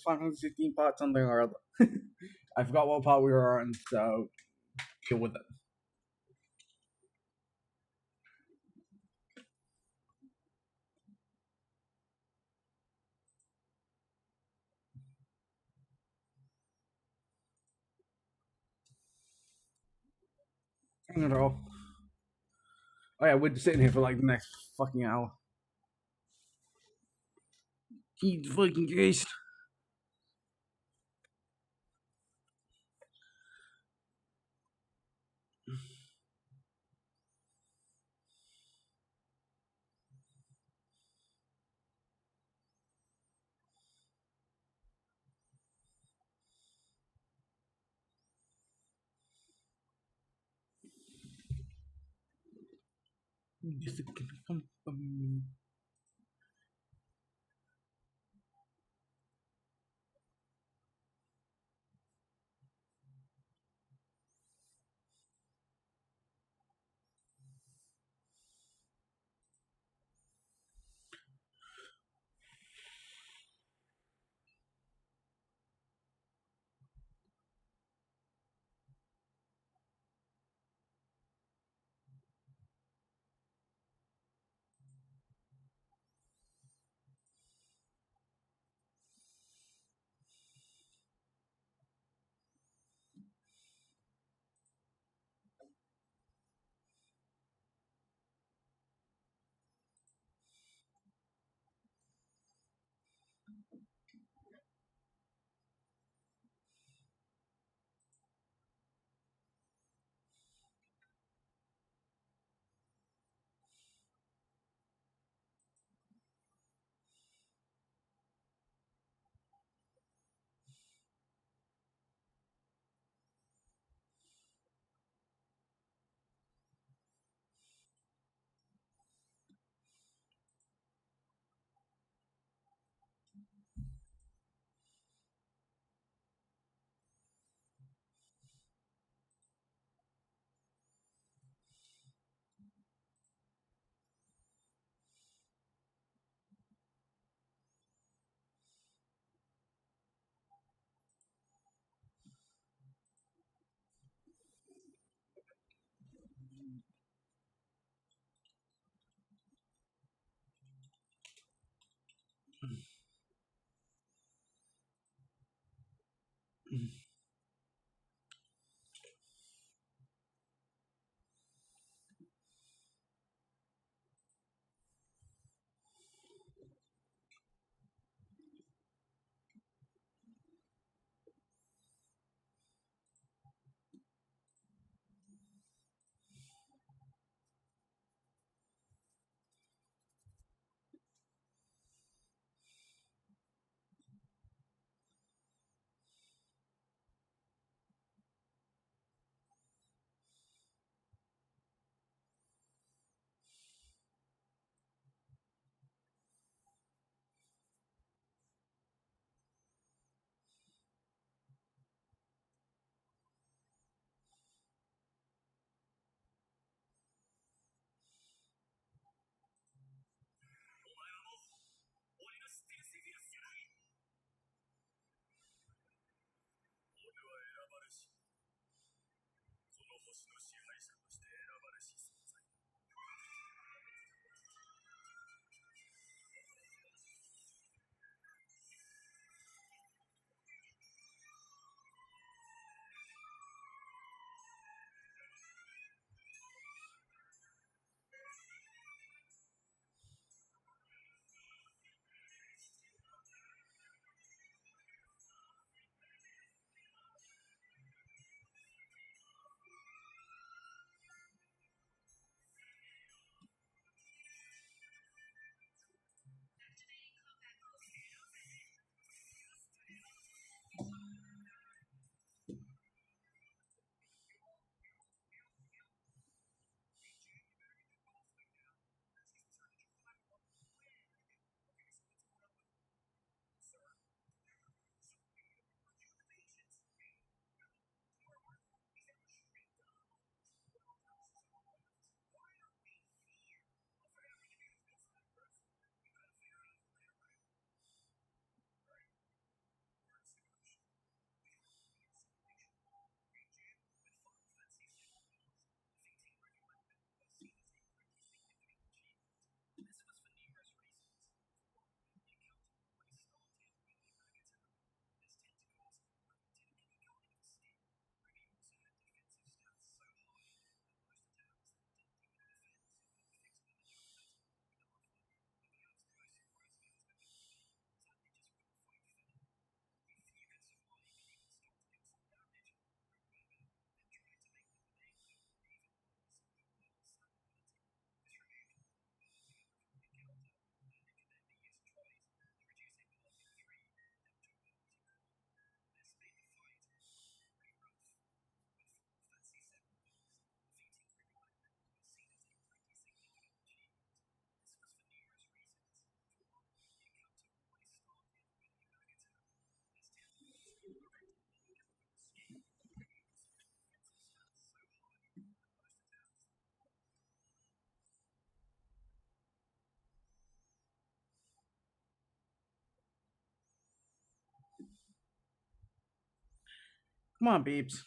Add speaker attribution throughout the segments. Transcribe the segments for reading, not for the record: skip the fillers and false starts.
Speaker 1: 516 part something or other. I forgot what part we were on, so deal with it. Not at all. Oh yeah, we're just sitting here for like the next fucking hour. Jesus fucking Christ. This is gonna come from me. Come on, beeps.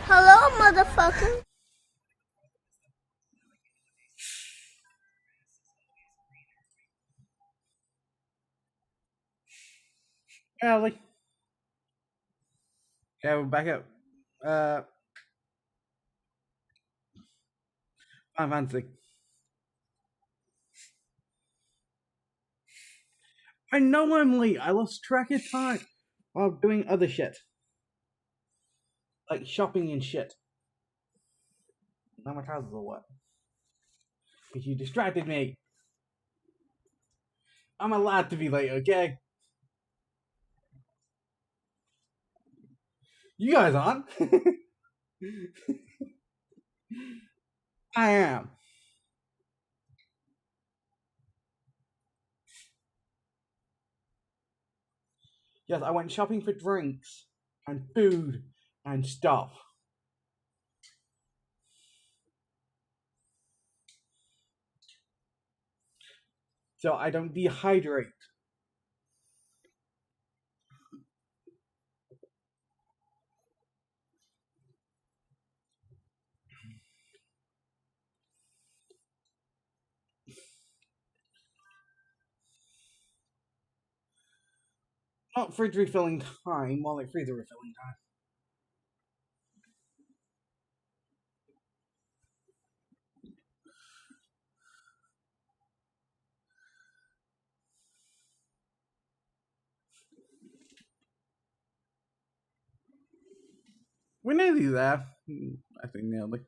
Speaker 2: Hello, motherfucker.
Speaker 1: Ellie. Yeah, we're back up. Uh, I'm Fancy. I know I'm late. I lost track of time while doing other shit. Like shopping and shit. Now my trousers are wet. Because you distracted me. I'm allowed to be late, okay? You guys aren't. I am. Yes, I went shopping for drinks and food and stuff. So I don't dehydrate. Not fridge refilling time, more like freezer refilling time. We're nearly there. I think nearly.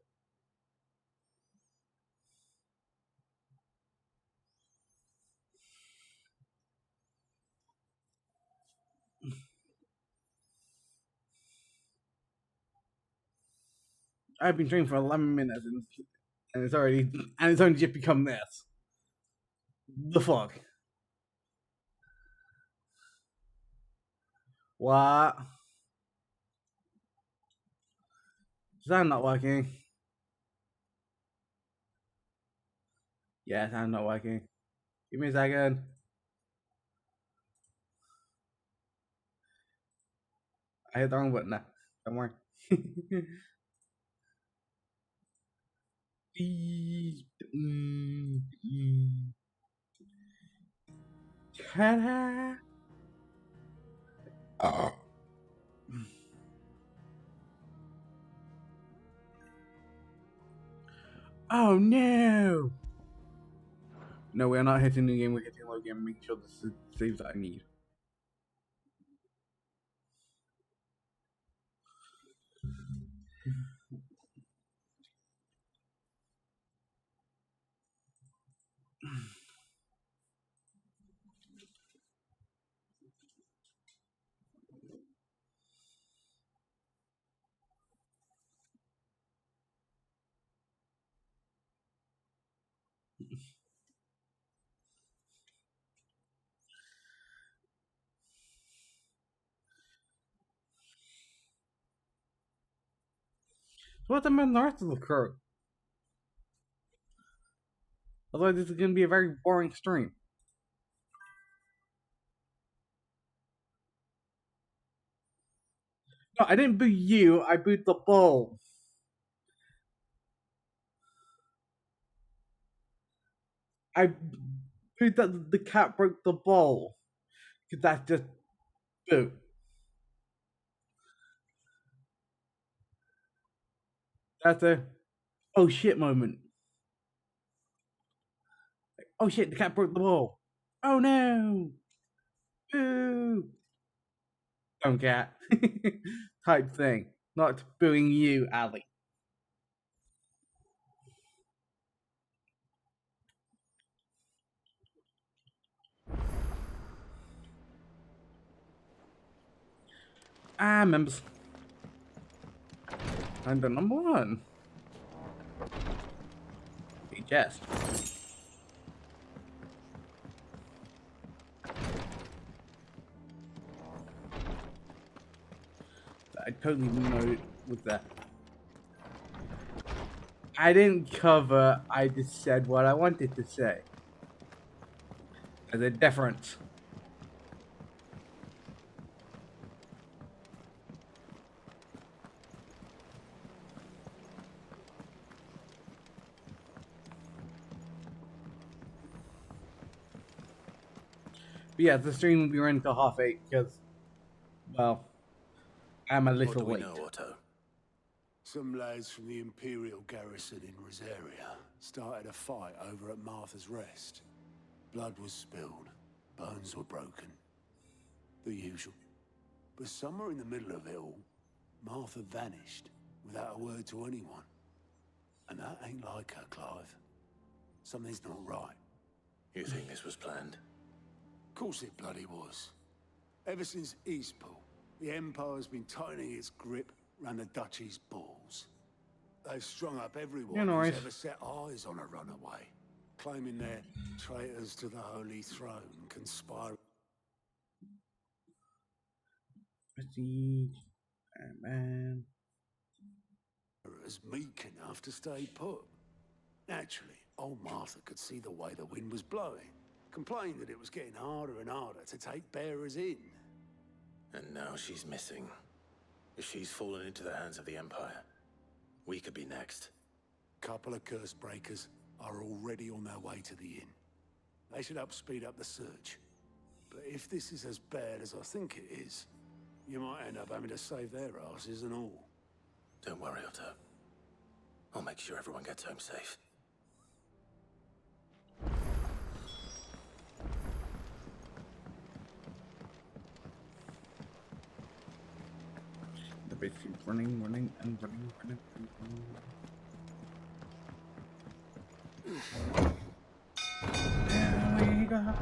Speaker 1: I've been drinking for 11 minutes and it's only just become this. The fuck? What? Is that not working? Yes, I'm not working. Give me a second. I hit the wrong button now. Don't worry. Ta-da! Oh. Oh no! No, we're not hitting the game, we're hitting low game, make sure this is the saves that I need. What about the rest of the crew? Otherwise, this is going to be a very boring stream. No, I didn't boo you, I booed the ball. I booed that the cat broke the ball. Because that's just boo. That's a oh shit moment. Oh shit, the cat broke the ball. Oh no! Boo! Dumb cat. Type thing. Not booing you, Ali. Ah, members. I'm the number one. Yes. I totally know it was that. I didn't cover, I just said what I wanted to say. There's a difference. But yeah, the stream will be running till 8:30 because, well, I'm a little
Speaker 3: What do we
Speaker 1: late.
Speaker 3: know, Otto?
Speaker 4: Some lads from the Imperial garrison in Rosaria started a fight over at Martha's Rest. Blood was spilled, bones were broken. The usual. But somewhere in the middle of it all, Martha vanished without a word to anyone. And that ain't like her, Clive. Something's not right.
Speaker 3: You think this was planned?
Speaker 4: Of course it bloody was. Ever since Eastpool, the Empire's been tightening its grip round the Duchy's balls. They've strung up everyone who's ever set eyes on a runaway, claiming they're traitors to the Holy Throne, conspiring
Speaker 1: Prestige. Man.
Speaker 4: as meek enough to stay put. Naturally, old Martha could see the way the wind was blowing, complained that it was getting harder and harder to take bearers in.
Speaker 3: And now she's missing. If she's fallen into the hands of the Empire, we could be next.
Speaker 4: Couple of curse breakers are already on their way to the inn. They should help speed up the search. But if this is as bad as I think it is, you might end up having to save their asses and all.
Speaker 3: Don't worry, Otto. I'll make sure everyone gets home safe.
Speaker 1: The bitch keeps running, running, and running, running, running. There we go.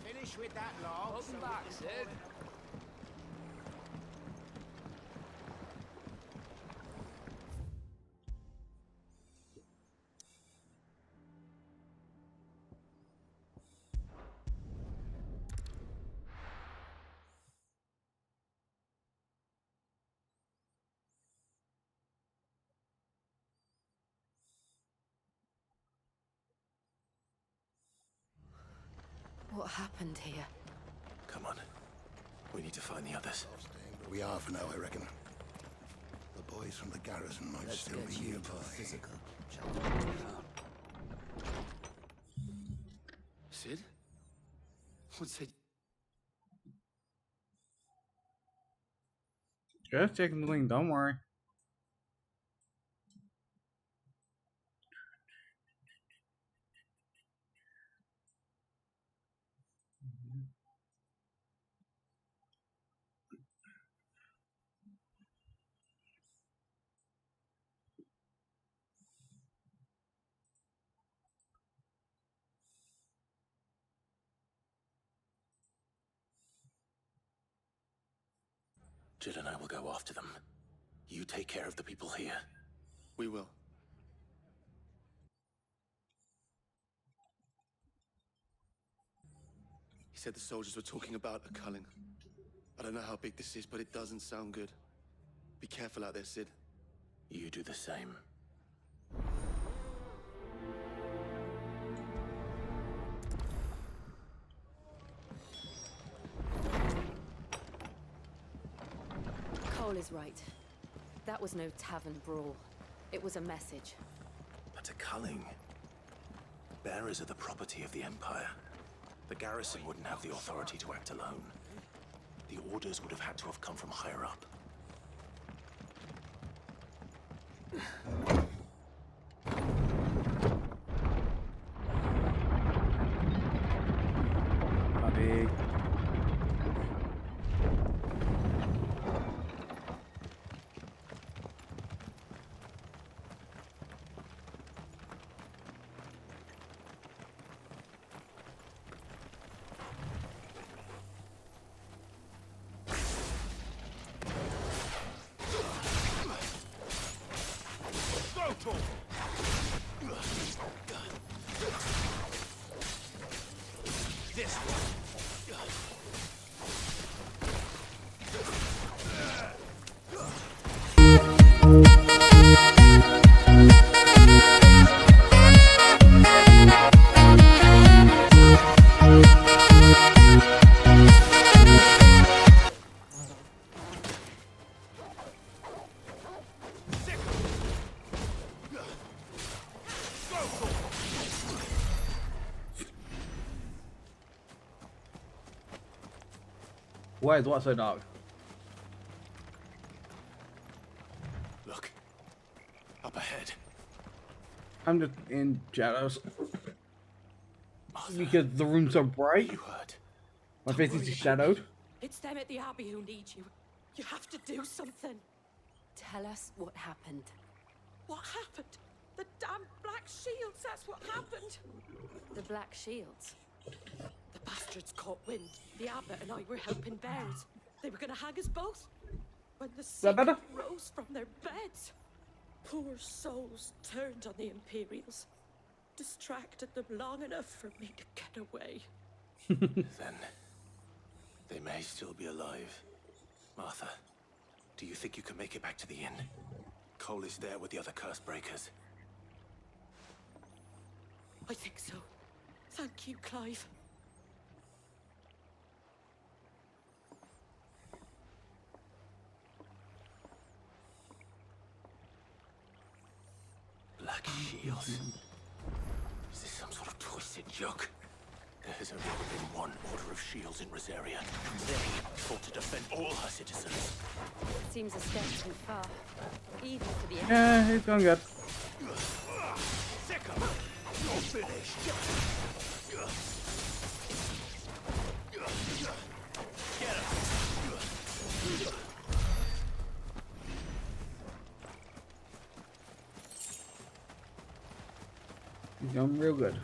Speaker 5: Finish with that log. Welcome back, Sid.
Speaker 6: What happened here?
Speaker 3: Come on. We need to find the others.
Speaker 7: We are for now, I reckon. The boys from the garrison might still be nearby.
Speaker 5: Sid? What's it?
Speaker 1: Just checking the link, don't worry.
Speaker 3: Jill and I will go after them. You take care of the people here.
Speaker 5: We will. He said the soldiers were talking about a culling. I don't know how big this is, but it doesn't sound good. Be careful out there, Sid.
Speaker 3: You do the same.
Speaker 6: Cole is right. That was no tavern brawl. It was a message.
Speaker 3: But a culling. Bearers are the property of the Empire. The garrison wouldn't have the authority to act alone. The orders would have had to have come from higher up.
Speaker 1: Bobby. Why is what so dark?
Speaker 3: Look. Up ahead.
Speaker 1: I'm just in shadows
Speaker 3: Martha,
Speaker 1: because the room's so bright.
Speaker 3: you heard.
Speaker 1: My face is just shadowed.
Speaker 8: It's them at the Abbey who need you. You have to do something.
Speaker 6: Tell us what happened.
Speaker 8: What happened? The damn Black Shields, that's what happened.
Speaker 6: The Black Shields.
Speaker 8: The bastards caught wind. The abbot and I were helping bears. They were going to hang us both. When the sick
Speaker 1: better?
Speaker 8: rose from their beds. Poor souls turned on the Imperials. Distracted them long enough for me to get away.
Speaker 3: Then they may still be alive. Martha, do you think you can make it back to the inn? Cole is there with the other curse breakers.
Speaker 8: I think so. Thank you, Clive.
Speaker 3: Black Shields? Is this some sort of twisted joke? There has only ever been one Order of Shields in Rosaria. They fought to defend all her citizens.
Speaker 6: Seems a step too far. Even for the
Speaker 1: Yeah, it's going good.
Speaker 3: Sicko! You're finished! Get him!
Speaker 1: He's going real good.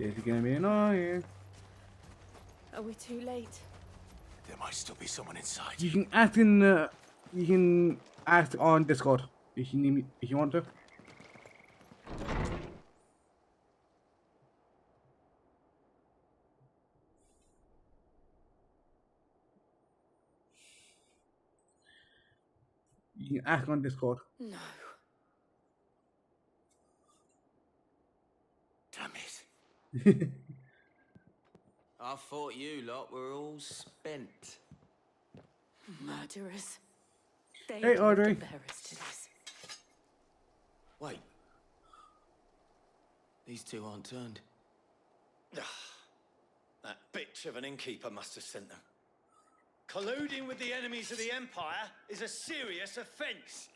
Speaker 1: This is gonna be annoying.
Speaker 6: Are we too late?
Speaker 3: There might still be someone inside.
Speaker 1: You can ask in you can ask on Discord if you need me, if you want to. You can ask on Discord.
Speaker 6: No.
Speaker 3: Damn it.
Speaker 9: I thought you lot were all spent.
Speaker 6: Murderers. They
Speaker 1: Hey,
Speaker 6: drove
Speaker 1: Audrey.
Speaker 6: the bearers to this.
Speaker 9: Wait. These two aren't turned.
Speaker 10: That bitch of an innkeeper must have sent them. Colluding with the enemies of the Empire is a serious offense.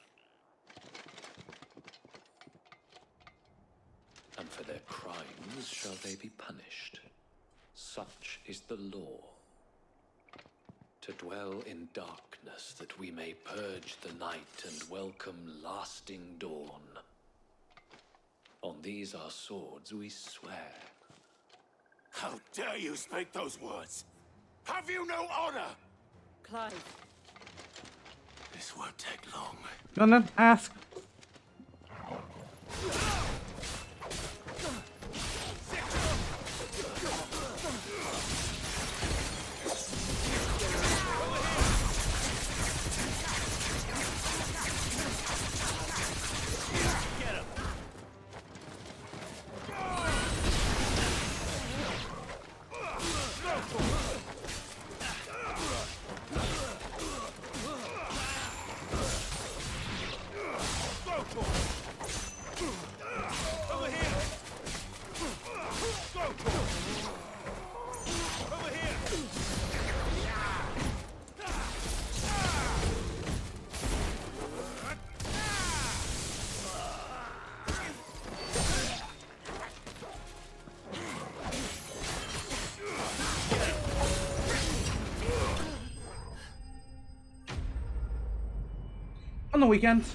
Speaker 11: And for their crimes shall they be punished. Such is the law. To dwell in darkness that we may purge the night and welcome lasting dawn. On these our swords we swear.
Speaker 3: How dare you speak those words? Have you no honor?
Speaker 6: Clive.
Speaker 3: This won't take long.
Speaker 1: Go on then, ask. On the weekends,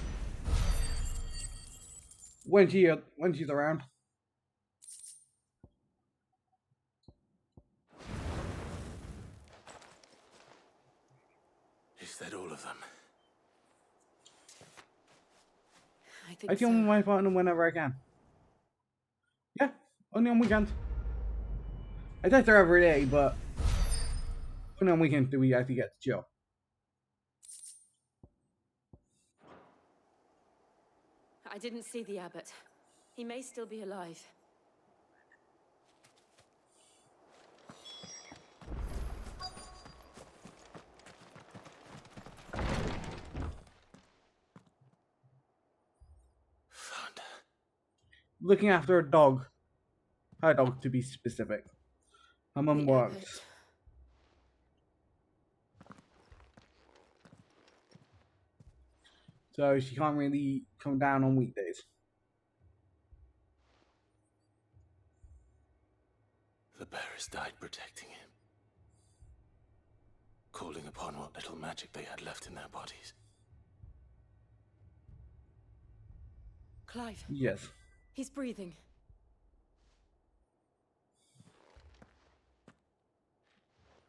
Speaker 1: when she's around.
Speaker 3: Is that all of them?
Speaker 6: I
Speaker 1: I
Speaker 6: think
Speaker 1: film
Speaker 6: so.
Speaker 1: my partner whenever I can. Yeah, only on weekends. I text her every day, but only on weekends do we actually get to chill.
Speaker 6: I didn't see the abbot. He may still be alive.
Speaker 3: Found her.
Speaker 1: Looking after a dog. Her dog, to be specific. Her mum
Speaker 6: The
Speaker 1: works.
Speaker 6: abbot.
Speaker 1: So she can't really come down on weekdays.
Speaker 3: The bearers died protecting him. Calling upon what little magic they had left in their bodies.
Speaker 6: Clive.
Speaker 1: Yes.
Speaker 6: He's breathing.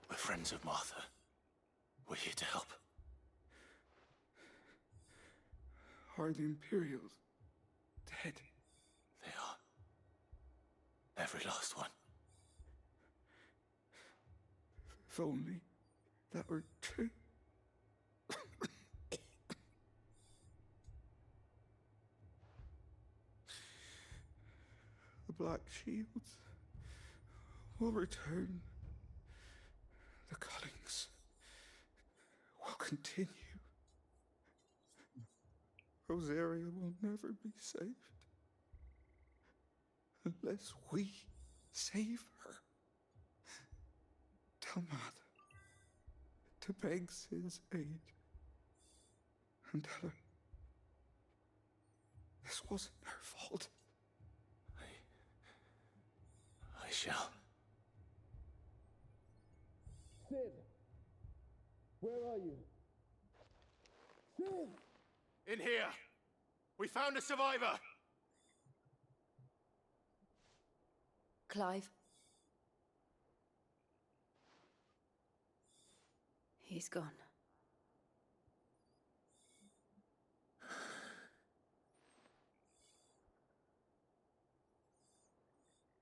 Speaker 3: We're friends of Martha. We're here to help.
Speaker 4: Are the Imperials dead?
Speaker 3: They are. Every last one.
Speaker 4: If only that were true. The Black Shields will return. The cullings will continue. Rosaria will never be saved unless we save her. Tell Mother to beg Sid's aid and tell her this wasn't her fault.
Speaker 3: I shall.
Speaker 10: Sid! Where are you? Sid!
Speaker 3: In here! We found a survivor!
Speaker 6: Clive. He's gone.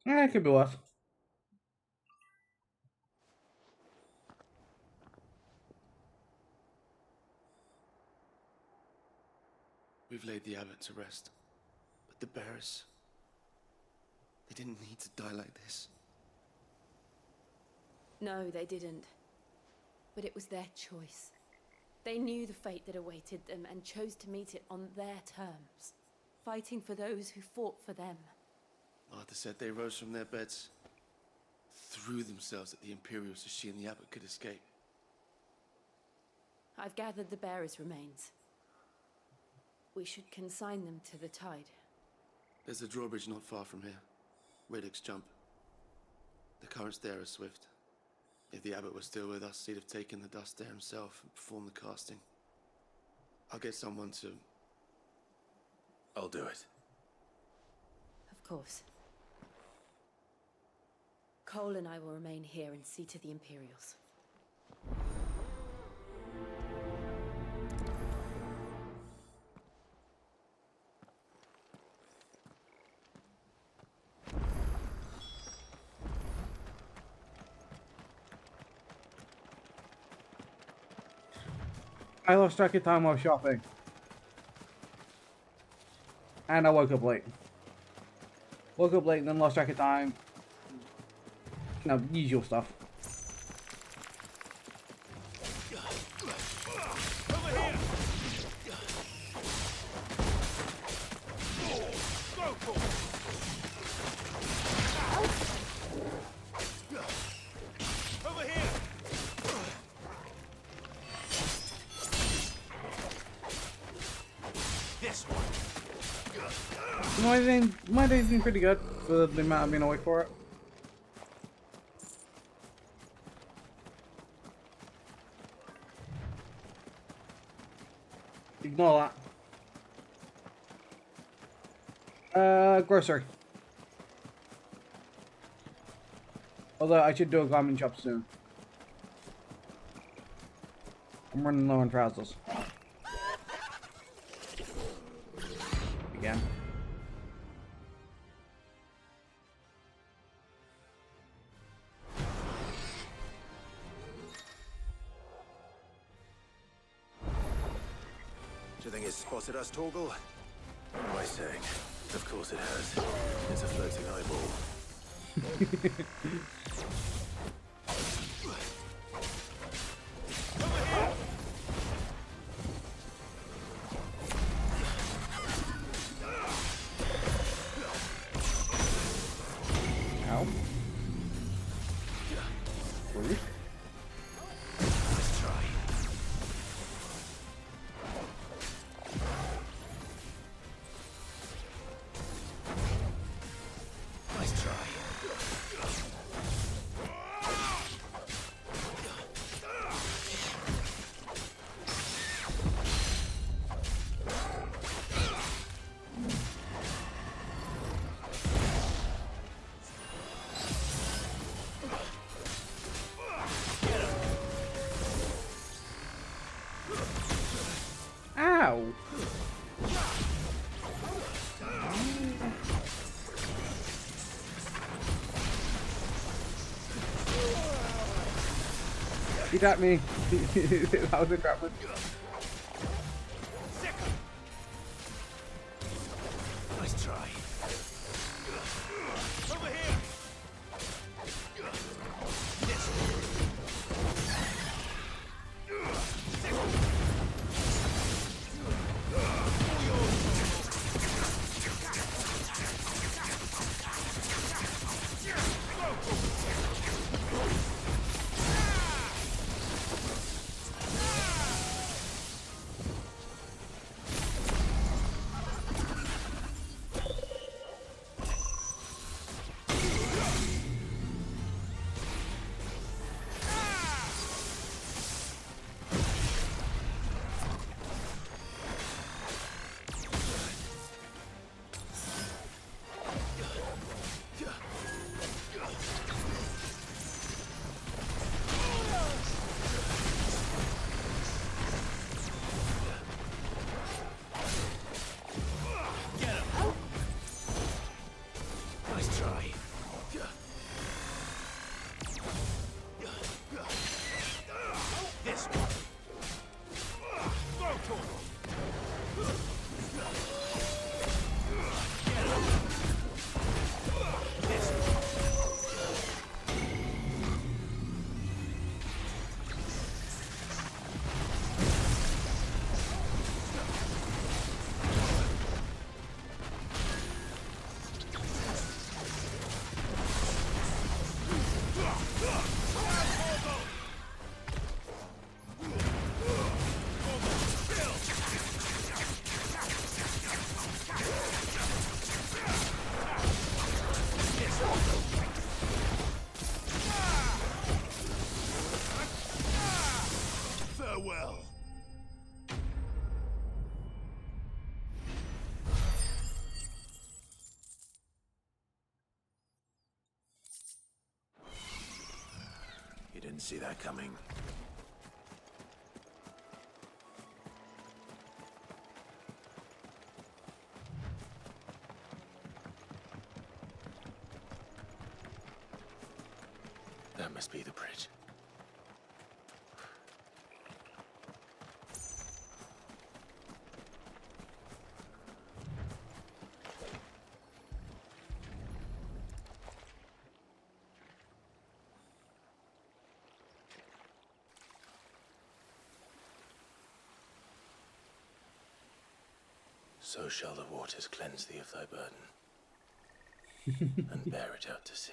Speaker 1: It could be worse.
Speaker 5: We've laid the abbot to rest. But the bearers... they didn't need to die like this.
Speaker 6: No, they didn't. But it was their choice. They knew the fate that awaited them and chose to meet it on their terms, fighting for those who fought for them.
Speaker 5: Martha said they rose from their beds, threw themselves at the Imperials so she and the abbot could escape.
Speaker 6: I've gathered the bearers' remains. We should consign them to the tide.
Speaker 5: There's a drawbridge not far from here. Riddick's Jump. The currents there are swift. If the abbot was still with us, he'd have taken the dust there himself and performed the casting. I'll get someone to...
Speaker 3: I'll do it.
Speaker 6: Of course. Cole and I will remain here and see to the Imperials.
Speaker 1: I lost track of time while shopping. And I woke up late. Woke up late and then lost track of time. You know, usual stuff. My day's been pretty good for the amount I've been awake for it. Ignore that. Grocery. Although I should do a garment shop soon. I'm running low on trousers. Again.
Speaker 3: Do you think it's spotted us, Torgal? What am I saying? Of course it has. It's a floating eyeball.
Speaker 1: Ow. Rude.
Speaker 3: Let's try. Nice try.
Speaker 1: Ow! He got me. That was a crap one.
Speaker 3: Nice try. Over here. didn't see that coming. That must be the bridge. So shall the waters cleanse thee of thy burden, and bear it out to sea.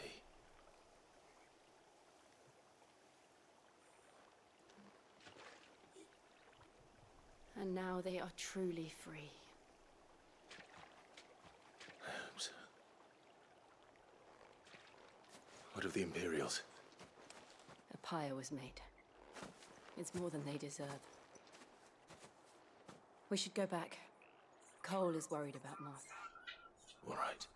Speaker 6: And now they are truly free.
Speaker 3: I hope so. What of the Imperials?
Speaker 6: A pyre was made. It's more than they deserve. We should go back. Cole is worried about Martha.
Speaker 3: All right.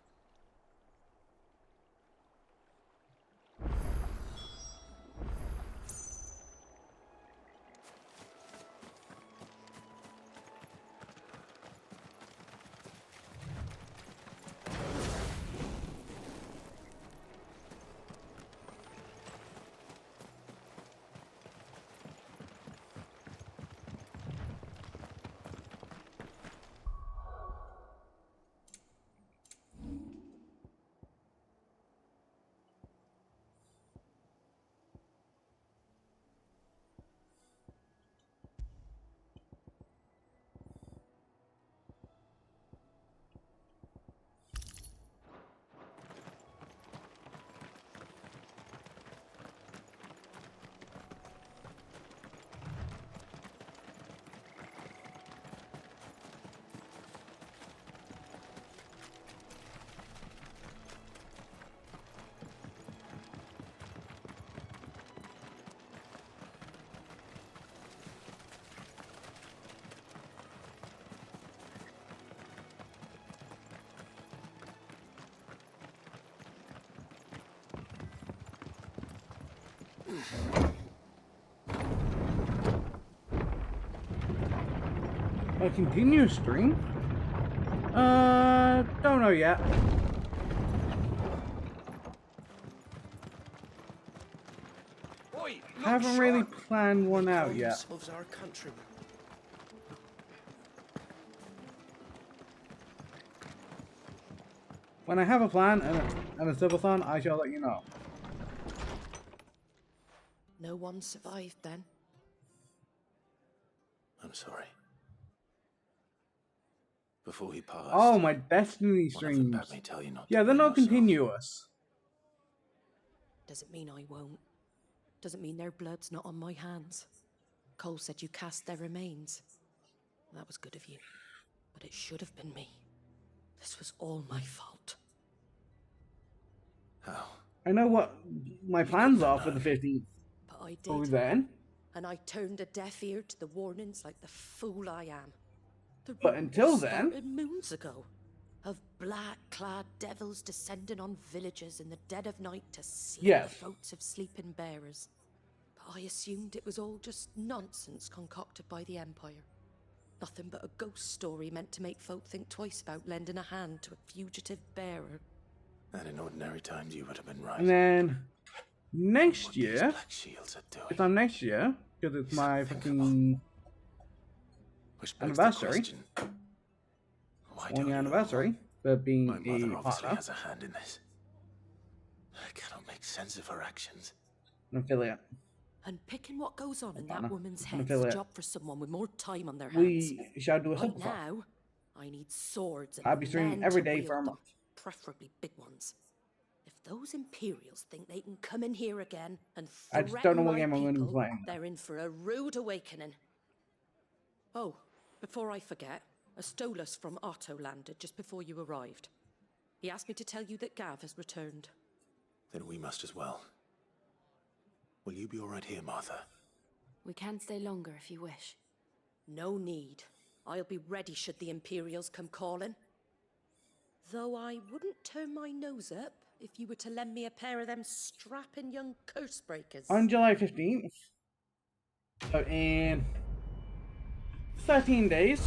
Speaker 1: A continuous stream? Don't know yet.
Speaker 10: Oi,
Speaker 1: Haven't really planned one out yet.
Speaker 10: Themselves our countrymen.
Speaker 1: When I have a plan and a subathon, I shall let you know.
Speaker 8: No one survived then?
Speaker 3: I'm sorry. Before he passed...
Speaker 1: Oh, my Destiny
Speaker 3: one of them
Speaker 1: streams.
Speaker 3: bade me tell you not
Speaker 1: Yeah,
Speaker 3: to
Speaker 1: they're
Speaker 3: blame
Speaker 1: not
Speaker 3: yourself.
Speaker 1: continuous.
Speaker 8: Doesn't mean I won't. Doesn't mean their blood's not on my hands. Cole said you cast their remains. That was good of you. But it should have been me. This was all my fault.
Speaker 3: How?
Speaker 1: I know what my plans are for the 15th.
Speaker 8: But I did.
Speaker 1: Oh, then?
Speaker 8: And I turned a deaf ear to the warnings like the fool I am. The
Speaker 1: But
Speaker 8: rumors
Speaker 1: until then...
Speaker 8: started moons ago. Of black-clad devils descending on villages in the dead of night to slay
Speaker 1: Yes.
Speaker 8: the throats of sleeping bearers. But I assumed it was all just nonsense concocted by the Empire. Nothing but a ghost story meant to make folk think twice about lending a hand to a fugitive bearer.
Speaker 3: And in ordinary times you would have been right.
Speaker 1: And then next
Speaker 3: What these
Speaker 1: year,
Speaker 3: Black Shields are doing.
Speaker 1: if I'm next year, because it's my fucking
Speaker 3: Which begs
Speaker 1: anniversary,
Speaker 3: the question, why don't
Speaker 1: 1 year
Speaker 3: you
Speaker 1: anniversary for being
Speaker 3: My mother
Speaker 1: a
Speaker 3: obviously
Speaker 1: partner,
Speaker 3: has a hand in this. I cannot make sense of her actions.
Speaker 1: an affiliate.
Speaker 8: And picking what goes on in
Speaker 1: partner.
Speaker 8: that woman's
Speaker 1: An
Speaker 8: head's a
Speaker 1: affiliate.
Speaker 8: job for someone with more time on their hands.
Speaker 1: We shall do a
Speaker 8: Right
Speaker 1: subathon.
Speaker 8: now, I need swords and
Speaker 1: I'll be streaming
Speaker 8: men
Speaker 1: every
Speaker 8: to
Speaker 1: day
Speaker 8: wield
Speaker 1: for a
Speaker 8: them,
Speaker 1: month.
Speaker 8: preferably big ones. If those Imperials think they can come in here again and
Speaker 1: I
Speaker 8: threaten
Speaker 1: just don't know what
Speaker 8: my
Speaker 1: game I'm going to be
Speaker 8: people,
Speaker 1: playing.
Speaker 8: they're in for a rude awakening. Oh, before I forget, a Stolas from Otto landed just before you arrived. He asked me to tell you that Gav has returned.
Speaker 3: Then we must as well. Will you be all right here, Martha?
Speaker 6: We can stay longer if you wish.
Speaker 8: No need. I'll be ready should the Imperials come calling. Though I wouldn't turn my nose up if you were to lend me a pair of them strapping young curse breakers.
Speaker 1: On July 15th, so in 13 days,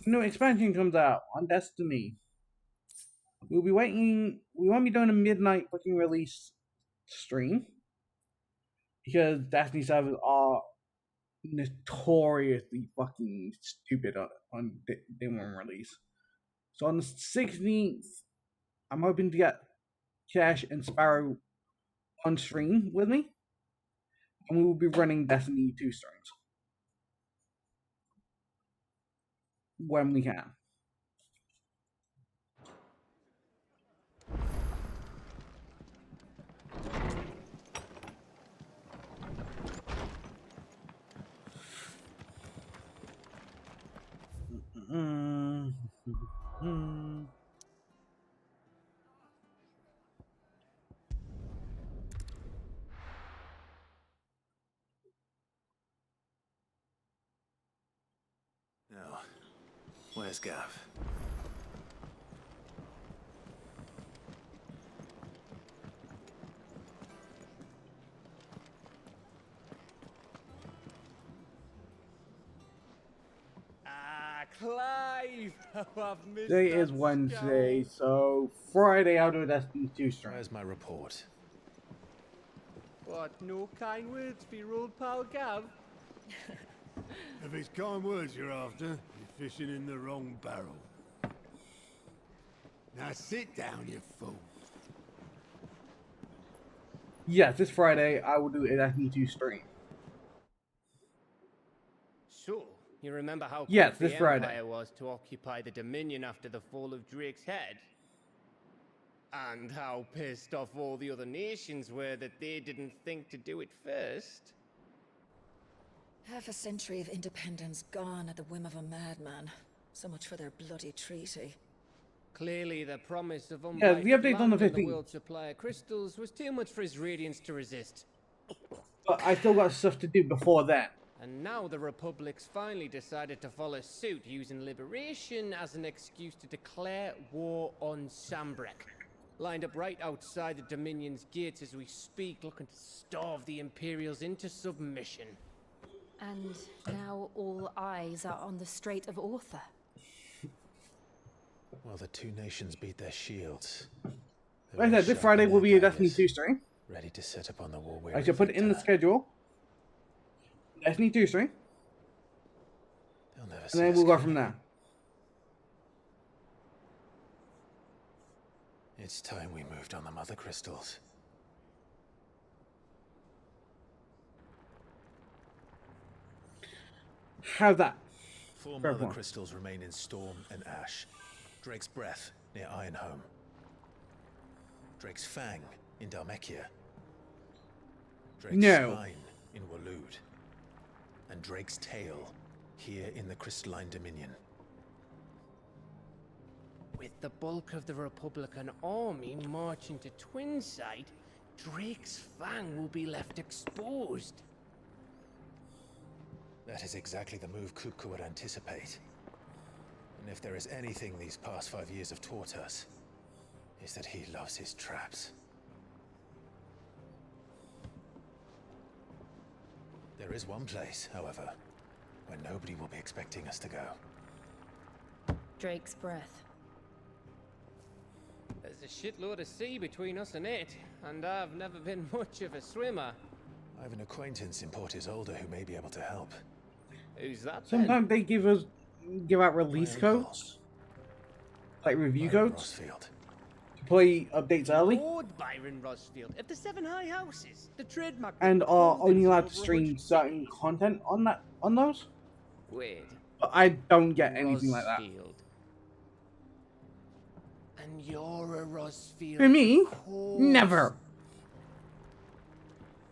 Speaker 1: new expansion comes out on Destiny. We'll be waiting. We won't be doing a midnight fucking release stream because Destiny servers are notoriously fucking stupid on day one release. So on the 16th, I'm hoping to get Cash and Sparrow on stream with me, and we will be running Destiny 2 streams when we can.
Speaker 3: Now, where's Gav?
Speaker 12: Clive! Oh, I've missed
Speaker 1: Today
Speaker 12: that
Speaker 1: is Wednesday, so Friday I'll do a Destiny 2 stream.
Speaker 3: Where's my report?
Speaker 12: What, no kind words for your old pal Gav?
Speaker 4: If it's kind words you're after, you're fishing in the wrong barrel. Now sit down, you fool.
Speaker 1: Yes, this Friday I will do a Destiny 2 stream.
Speaker 12: So, you remember how
Speaker 1: Yes,
Speaker 12: quick
Speaker 1: this
Speaker 12: the
Speaker 1: Friday.
Speaker 12: Empire was to occupy the Dominion after the fall of Drake's head? And how pissed off all the other nations were that they didn't think to do it first?
Speaker 13: Half a century of independence gone at the whim of a madman. So much for their bloody treaty.
Speaker 12: Clearly, the promise of
Speaker 1: Yeah,
Speaker 12: unbridled
Speaker 1: the update's on the
Speaker 12: land and
Speaker 1: 15th.
Speaker 12: world supply of crystals was too much for his radiance to resist.
Speaker 1: But I still got stuff to do before then.
Speaker 12: And now the Republic's finally decided to follow suit, using liberation as an excuse to declare war on Sambrek. Lined up right outside the Dominion's gates as we speak, looking to starve the Imperials into submission.
Speaker 6: And now all eyes are on the Strait of Author.
Speaker 3: While the two nations beat their shields.
Speaker 1: Like I said, this Friday will be a Destiny 2 stream.
Speaker 3: Ready to set up on the war.
Speaker 1: I shall put it in the schedule. Destiny 2 stream.
Speaker 3: They'll never
Speaker 1: And then we'll go from there.
Speaker 3: It's time we moved on the mother crystals.
Speaker 1: How's that?
Speaker 3: 4
Speaker 1: Fair
Speaker 3: mother
Speaker 1: point.
Speaker 3: crystals remain in Storm and Ash. Drake's Breath near Ironhome. Drake's Fang in Dhalmekia. Drake's
Speaker 1: No.
Speaker 3: Spine in Waloed. And Drake's Tail here in the Crystalline Dominion.
Speaker 12: With the bulk of the Republican army marching to Twinside, Drake's Fang will be left exposed.
Speaker 3: That is exactly the move Kupka would anticipate. And if there is anything these past 5 years have taught us, is that he loves his traps. There is one place, however, where nobody will be expecting us to go.
Speaker 6: Drake's Breath.
Speaker 12: There's a shitload of sea between us and it, and I've never been much of a swimmer.
Speaker 3: I have an acquaintance in Port Isolde who may be able to help.
Speaker 12: Who's that
Speaker 1: Sometimes they give out release codes, like review codes, to play updates early,
Speaker 12: Lord Byron Rosfield of the Seven High Houses, the trademark.
Speaker 1: and are only allowed to stream certain content on those.
Speaker 12: Weird.
Speaker 1: But I don't get anything like that.
Speaker 12: Rosfield. And you're a Rosfield.
Speaker 1: For me,
Speaker 12: of course.
Speaker 1: never.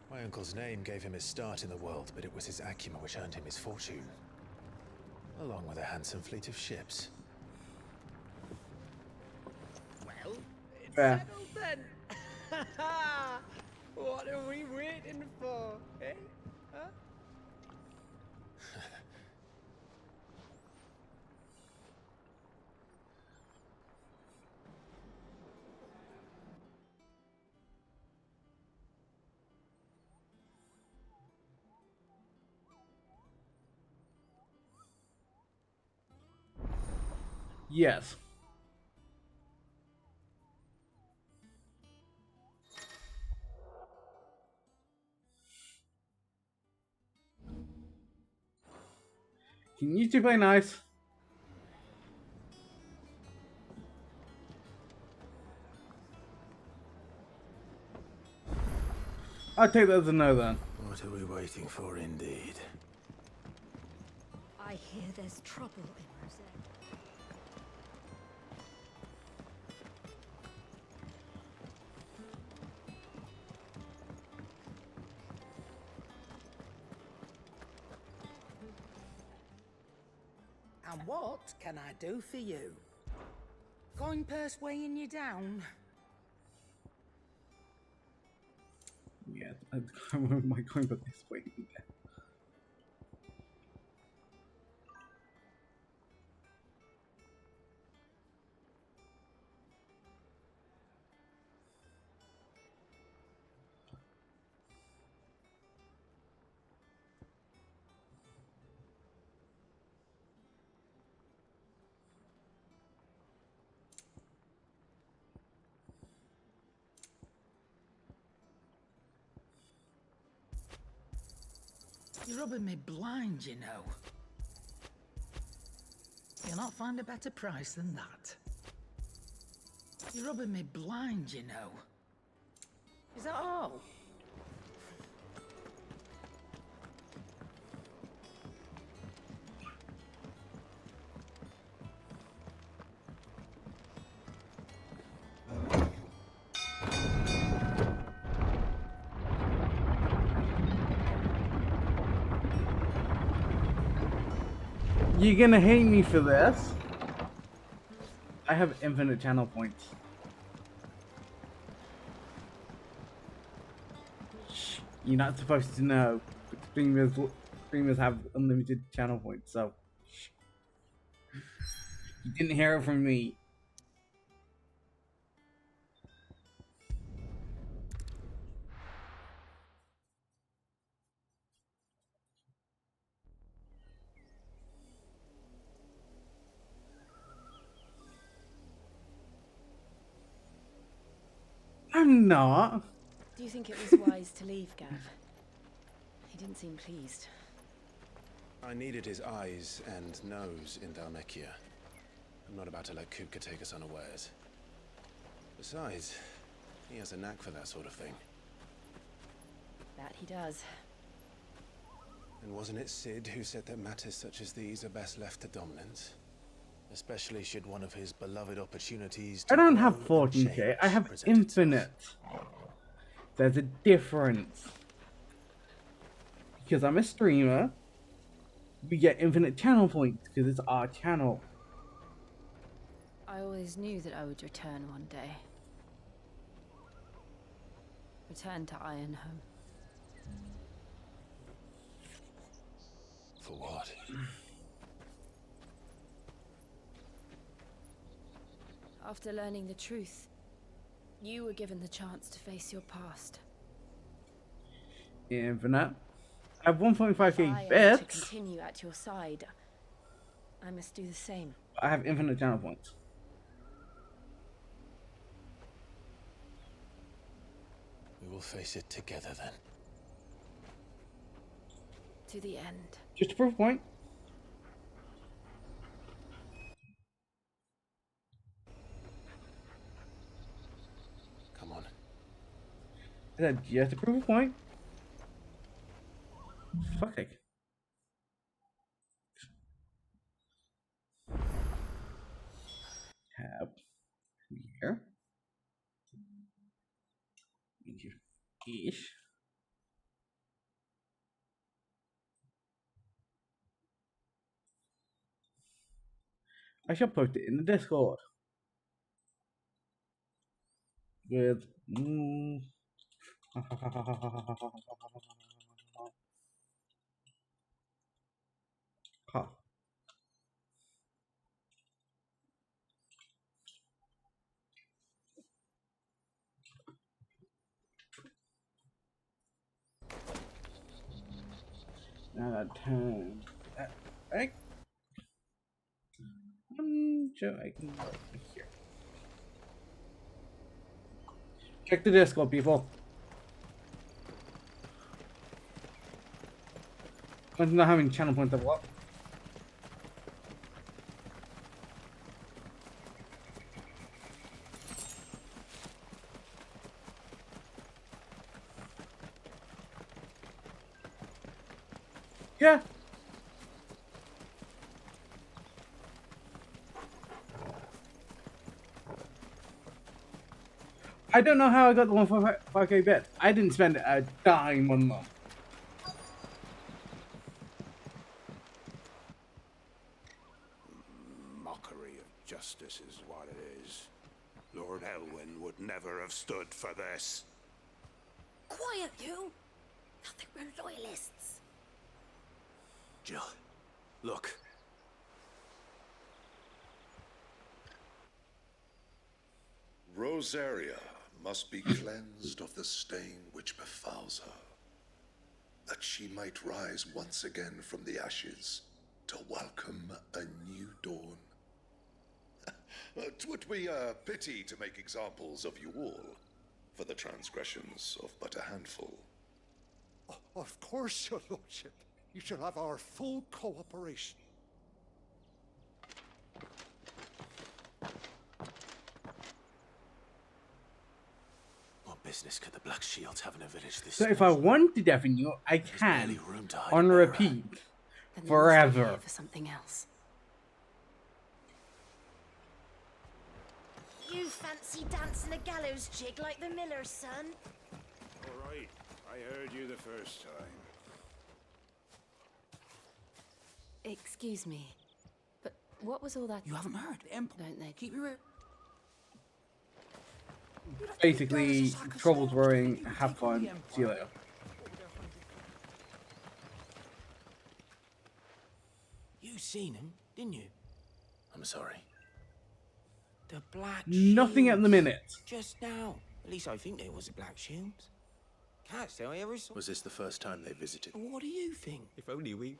Speaker 3: My uncle's name gave him his start in the world, but it was his acumen which earned him his fortune. Along with a handsome fleet of ships.
Speaker 12: Well, it's
Speaker 1: Fair.
Speaker 12: settled then. What are we waiting for, eh? Huh?
Speaker 1: Yes. Can you two play nice? I'll take that as a no then.
Speaker 3: What are we waiting for, indeed?
Speaker 13: I hear there's trouble in Rosette.
Speaker 14: And what can I do for you? Coin purse weighing you down?
Speaker 1: Yeah, my coin put this way.
Speaker 14: You're rubbing me blind, you know. You'll not find a better price than that. You're rubbing me blind, you know. Is that all?
Speaker 1: You're gonna hate me for this. I have infinite channel points. Shh, you're not supposed to know. But streamers have unlimited channel points, so shh. You didn't hear it from me. I'm not.
Speaker 6: Do you think it was wise to leave, Gav? He didn't seem pleased.
Speaker 3: I needed his eyes and nose in Dhalmekia. I'm not about to let Kupka take us unawares. Besides, he has a knack for that sort of thing.
Speaker 6: That he does.
Speaker 3: And wasn't it Sid who said that matters such as these are best left to dominance? Especially should one of his beloved opportunities to
Speaker 1: I don't
Speaker 3: grow
Speaker 1: have
Speaker 3: and
Speaker 1: 14k,
Speaker 3: change
Speaker 1: I have
Speaker 3: present itself.
Speaker 1: infinite. There's a difference. Because I'm a streamer, we get infinite channel points because it's our channel.
Speaker 6: I always knew that I would return one day. Return to Ironhome.
Speaker 3: For what?
Speaker 6: After learning the truth, you were given the chance to face your past.
Speaker 1: Infinite. I have 1.5k
Speaker 6: If I am to
Speaker 1: bits.
Speaker 6: continue at your side, I must do the same.
Speaker 1: I have infinite channel points.
Speaker 3: We will face it together then.
Speaker 6: To the end.
Speaker 1: Just a proof point.
Speaker 3: Come on.
Speaker 1: I said just a proof point. Fuck it. Tab here. Ish. I shall post it in the Discord. With ha. Now that time. Right? sure I can go here. Check the Discord, people. I'm not having channel points of what? Yeah. I don't know how I got the 1.5k bit. I didn't spend a dime on them.
Speaker 4: Mockery of justice is what it is. Lord Elwyn would never have stood for this.
Speaker 8: Quiet, you! Thought they were loyalists.
Speaker 3: Jill, look.
Speaker 15: Rosaria must be cleansed of the stain which befouls her, that she might rise once again from the ashes to welcome a new dawn. 'Twould be a pity to make examples of you all, for the transgressions of but a handful.
Speaker 16: Of course, your lordship. You shall have our full cooperation.
Speaker 3: What business could the Black Shields have in a village this
Speaker 1: So
Speaker 3: small?
Speaker 1: if I want to deafen you, I can. On repeat.
Speaker 6: Then they must be
Speaker 1: Forever.
Speaker 6: here for something else.
Speaker 17: You fancy dancing a gallows jig like the miller's son?
Speaker 4: All right, I heard you the first time.
Speaker 6: Excuse me, but what was all that?
Speaker 18: You haven't heard? The Empire.
Speaker 6: Don't they?
Speaker 18: Keep your ear.
Speaker 1: Basically, trouble throwing, have fun, see you later.
Speaker 18: You seen him, didn't you?
Speaker 3: I'm sorry.
Speaker 18: The Black
Speaker 1: Nothing at the
Speaker 18: Shields.
Speaker 1: minute.
Speaker 18: Just now. At least I think there was the Black Shields. Can't say I ever saw.
Speaker 3: Was this the first time they visited?
Speaker 18: What do you think? If only we.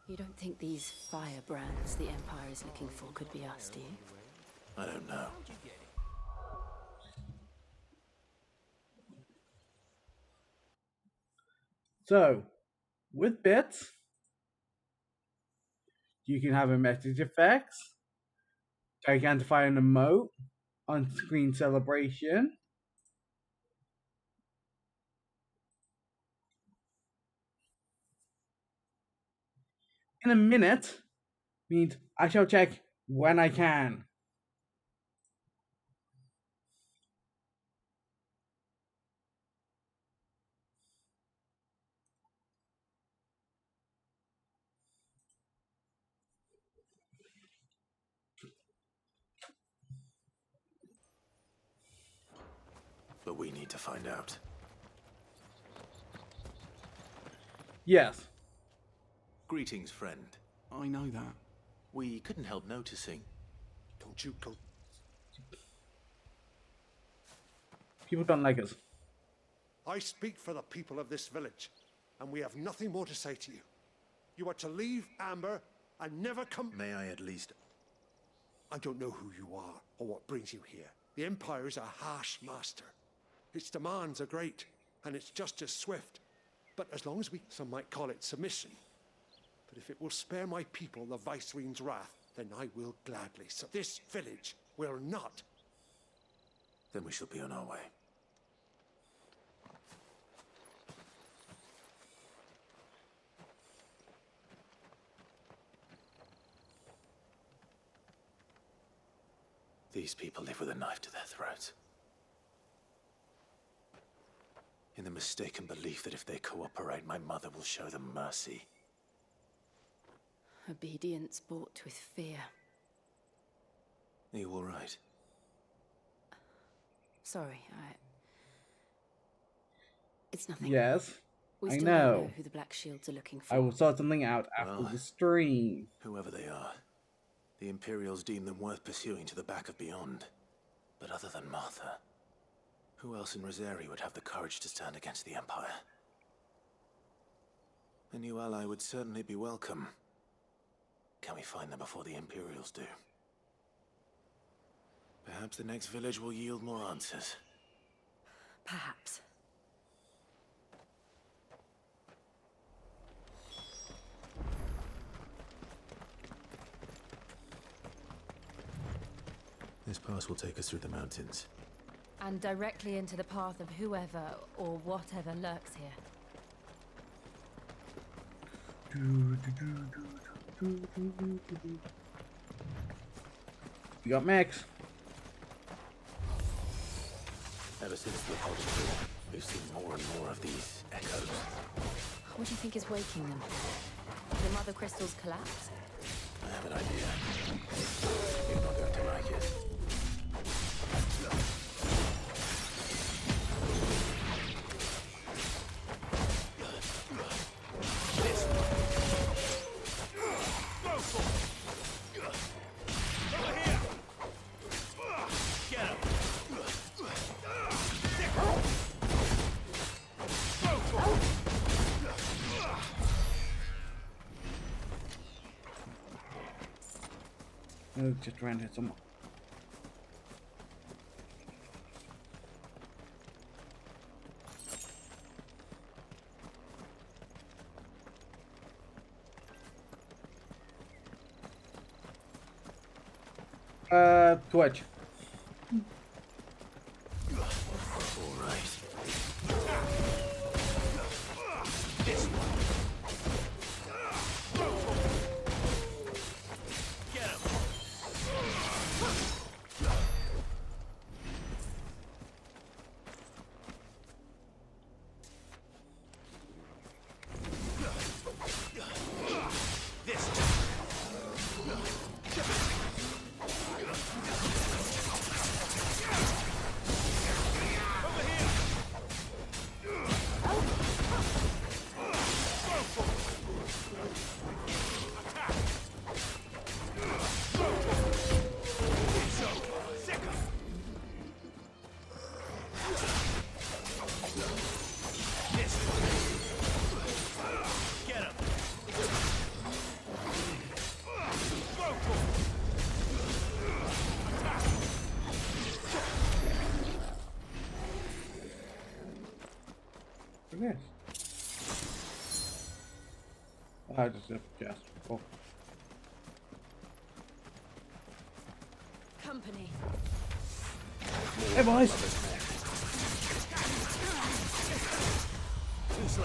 Speaker 6: You don't think these firebrands the Empire is looking for could be us, do you?
Speaker 3: I don't know.
Speaker 1: So, with bits, you can have a message effects, gigantify an emote, on-screen celebration, in a minute means I shall check when I can.
Speaker 3: But we need to find out.
Speaker 1: Yes.
Speaker 3: Greetings, friend.
Speaker 18: I know that.
Speaker 3: We couldn't help noticing.
Speaker 16: Don't you go.
Speaker 1: People don't like us.
Speaker 16: I speak for the people of this village, and we have nothing more to say to you. You are to leave Amber and never come.
Speaker 3: May I at least...
Speaker 16: I don't know who you are or what brings you here. The Empire is a harsh master. Its demands are great, and its justice swift. But as long as some might call it submission. But if it will spare my people the Viceroy's wrath, then I will gladly. So this village will not.
Speaker 3: Then we shall be on our way. These people live with a knife to their throats. In the mistaken belief that if they cooperate, my mother will show them mercy.
Speaker 6: Obedience bought with fear.
Speaker 3: Are you all right?
Speaker 6: Sorry, It's nothing.
Speaker 1: Yes,
Speaker 6: We
Speaker 1: I
Speaker 6: still
Speaker 1: know.
Speaker 6: don't know who the Black Shields are looking for.
Speaker 1: I will sort something out after
Speaker 3: Well,
Speaker 1: the stream.
Speaker 3: Whoever they are, the Imperials deem them worth pursuing to the back of beyond. But other than Martha, who else in Rosaria would have the courage to stand against the Empire? A new ally would certainly be welcome. Can we find them before the Imperials do? Perhaps the next village will yield more answers.
Speaker 6: Perhaps.
Speaker 3: This pass will take us through the mountains.
Speaker 6: And directly into the path of whoever or whatever lurks here.
Speaker 1: You got Max.
Speaker 3: Ever since the Apollo, we've seen more and more of these echoes.
Speaker 6: What do you think is waking them? The mother crystals collapse?
Speaker 3: I have an idea. You're not going to like it.
Speaker 1: Oh, just ran into someone. Twitch. Yes. I just yes. Cool.
Speaker 6: Company.
Speaker 1: Hey boys.
Speaker 3: Too slow.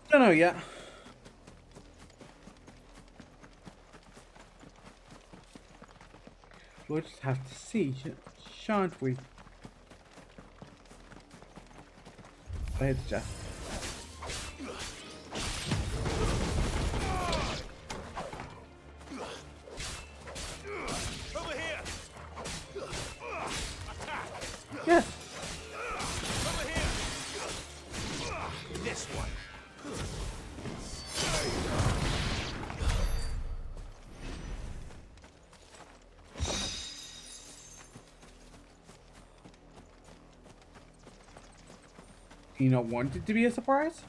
Speaker 1: Don't know yet. We'll just have to see, shan't we? It's just.
Speaker 10: Over here.
Speaker 1: Yes.
Speaker 10: Over here. This one.
Speaker 1: You not want it to be a surprise?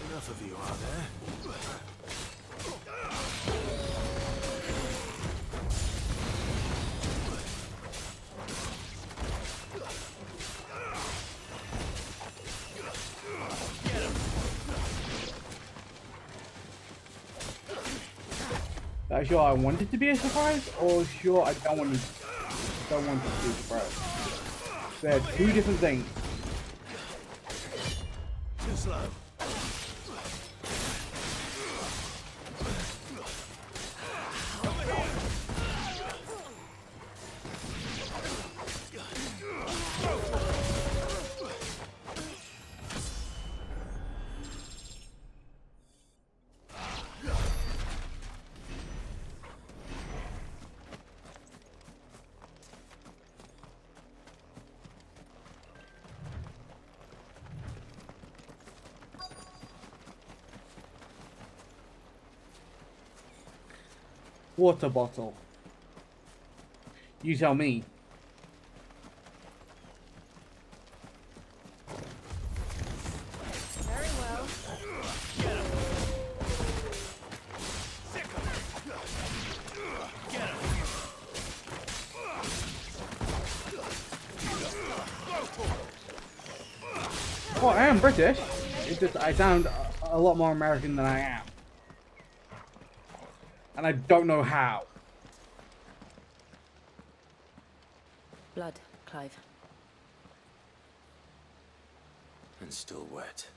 Speaker 3: Enough of you, are there?
Speaker 1: Sure I want it to be a surprise, or sure I don't want it to be a surprise. They're two different things.
Speaker 3: Too slow.
Speaker 10: Over here.
Speaker 1: Water bottle. You tell me.
Speaker 17: Very well.
Speaker 1: Well, I am British. It's just I sound a lot more American than I am. And I don't know how.
Speaker 8: Blood, Clive.
Speaker 18: And still wet.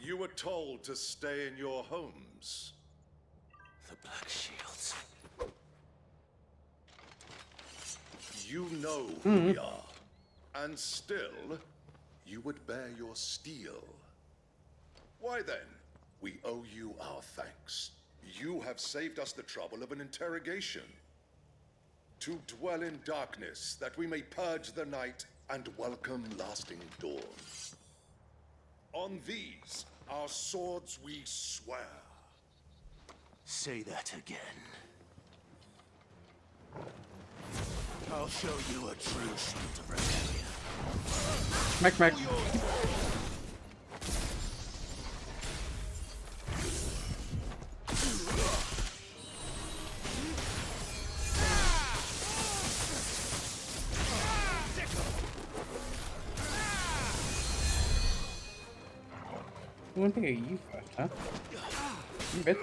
Speaker 15: You were told to stay in your homes.
Speaker 18: The Black Shields.
Speaker 15: You know who we are. And still, you would bear your steel. Why then, we owe you our thanks. You have saved us the trouble of an interrogation. To dwell in darkness, that we may purge the night and welcome lasting dawn. On these, our swords we swear.
Speaker 10: Say that again. I'll show you a true street of rebellion.
Speaker 1: Mac, Mac. I want to think of you first, huh? You bet.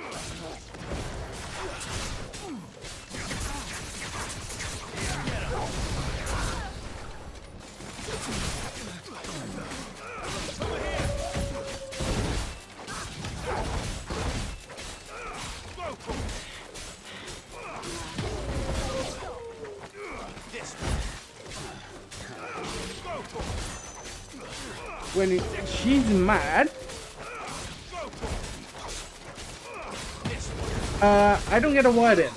Speaker 1: When she's mad, I don't get a word in.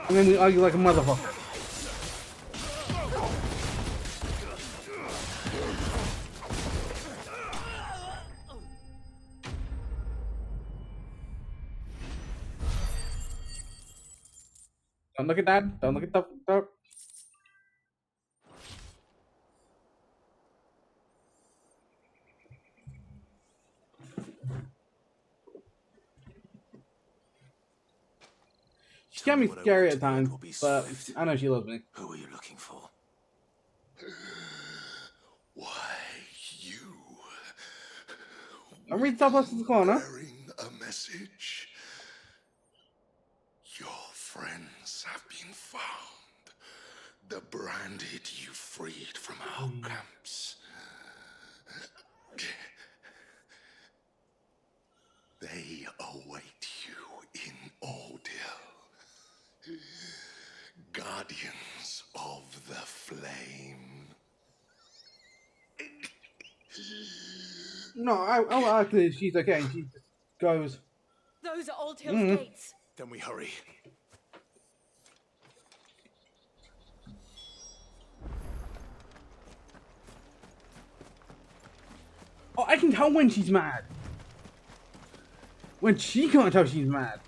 Speaker 1: And then we argue like a motherfucker. Don't look at that. Don't look at the. She can be scary at times, but I know she loves me.
Speaker 10: Who are you looking for?
Speaker 15: Why, you...
Speaker 1: I'm reading top left in the corner.
Speaker 15: Bearing a message. Your friends have been found. The branded you freed from our camps. They await you in Ordeal. Guardians of the Flame.
Speaker 1: No, I'll ask her if she's okay, and she just goes.
Speaker 6: Those are Old Hill's gates.
Speaker 10: Then we hurry.
Speaker 1: Oh, I can tell when she's mad. When she can't tell she's mad.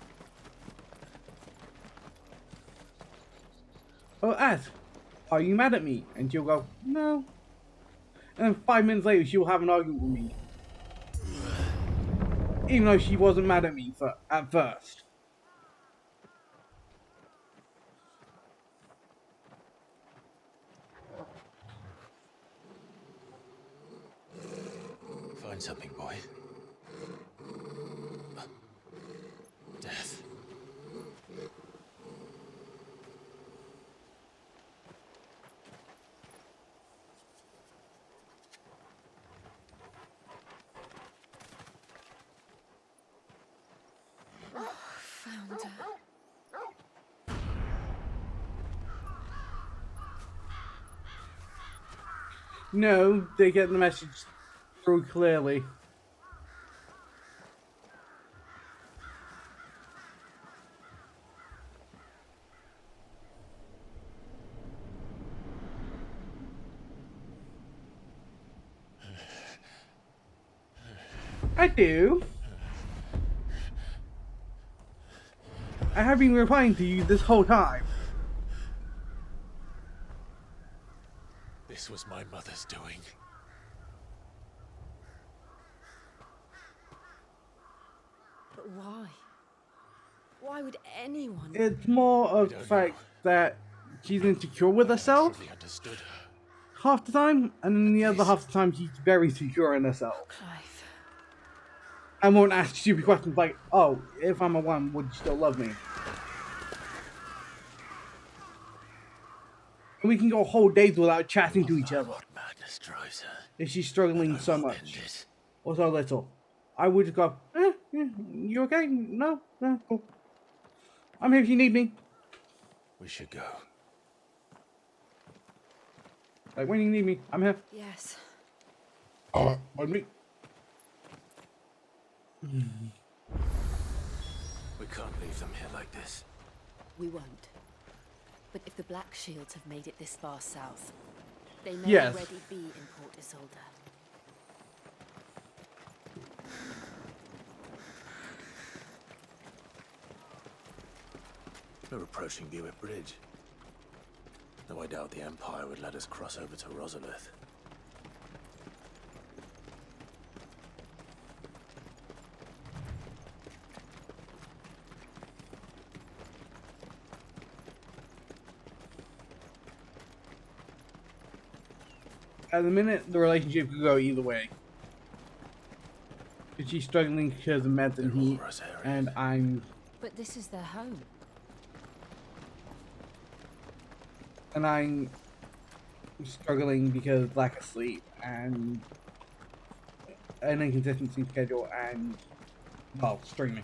Speaker 1: Oh, ask, are you mad at me? And she'll go, no. And then 5 minutes later, she'll have an argument with me. Even though she wasn't mad at me at first.
Speaker 18: Find something, boy. Death.
Speaker 6: Found her.
Speaker 1: No, they get the message through clearly. I do. I have been replying to you this whole time.
Speaker 11: This was my mother's doing.
Speaker 6: But why? Why would anyone?
Speaker 1: It's more of the fact that she's insecure with herself
Speaker 11: Understood her.
Speaker 1: half the time, and then the other half the time she's very secure in herself.
Speaker 6: Clive.
Speaker 1: I won't ask stupid questions like, "Oh, if I'm a woman, would you still love me?" And we can go whole days without chatting to each other.
Speaker 11: Madness drives her.
Speaker 1: If she's struggling so much or so little, I would just go, "You okay? No, cool. I'm here if you need me."
Speaker 11: We should go.
Speaker 1: Like when you need me, I'm here.
Speaker 6: Yes.
Speaker 1: On me.
Speaker 3: We can't leave them here like this.
Speaker 6: We won't. But if the Black Shields have made it this far south, they may
Speaker 1: Yes.
Speaker 6: already be in Port Isolde.
Speaker 3: We're approaching Buick Bridge. Though I doubt the Empire would let us cross over to Rosalith.
Speaker 1: At the minute, the relationship could go either way. If she's struggling because of meds and heat, and I'm
Speaker 6: But this is their home.
Speaker 1: struggling because of lack of sleep and an inconsistent sleep schedule and, well, streaming.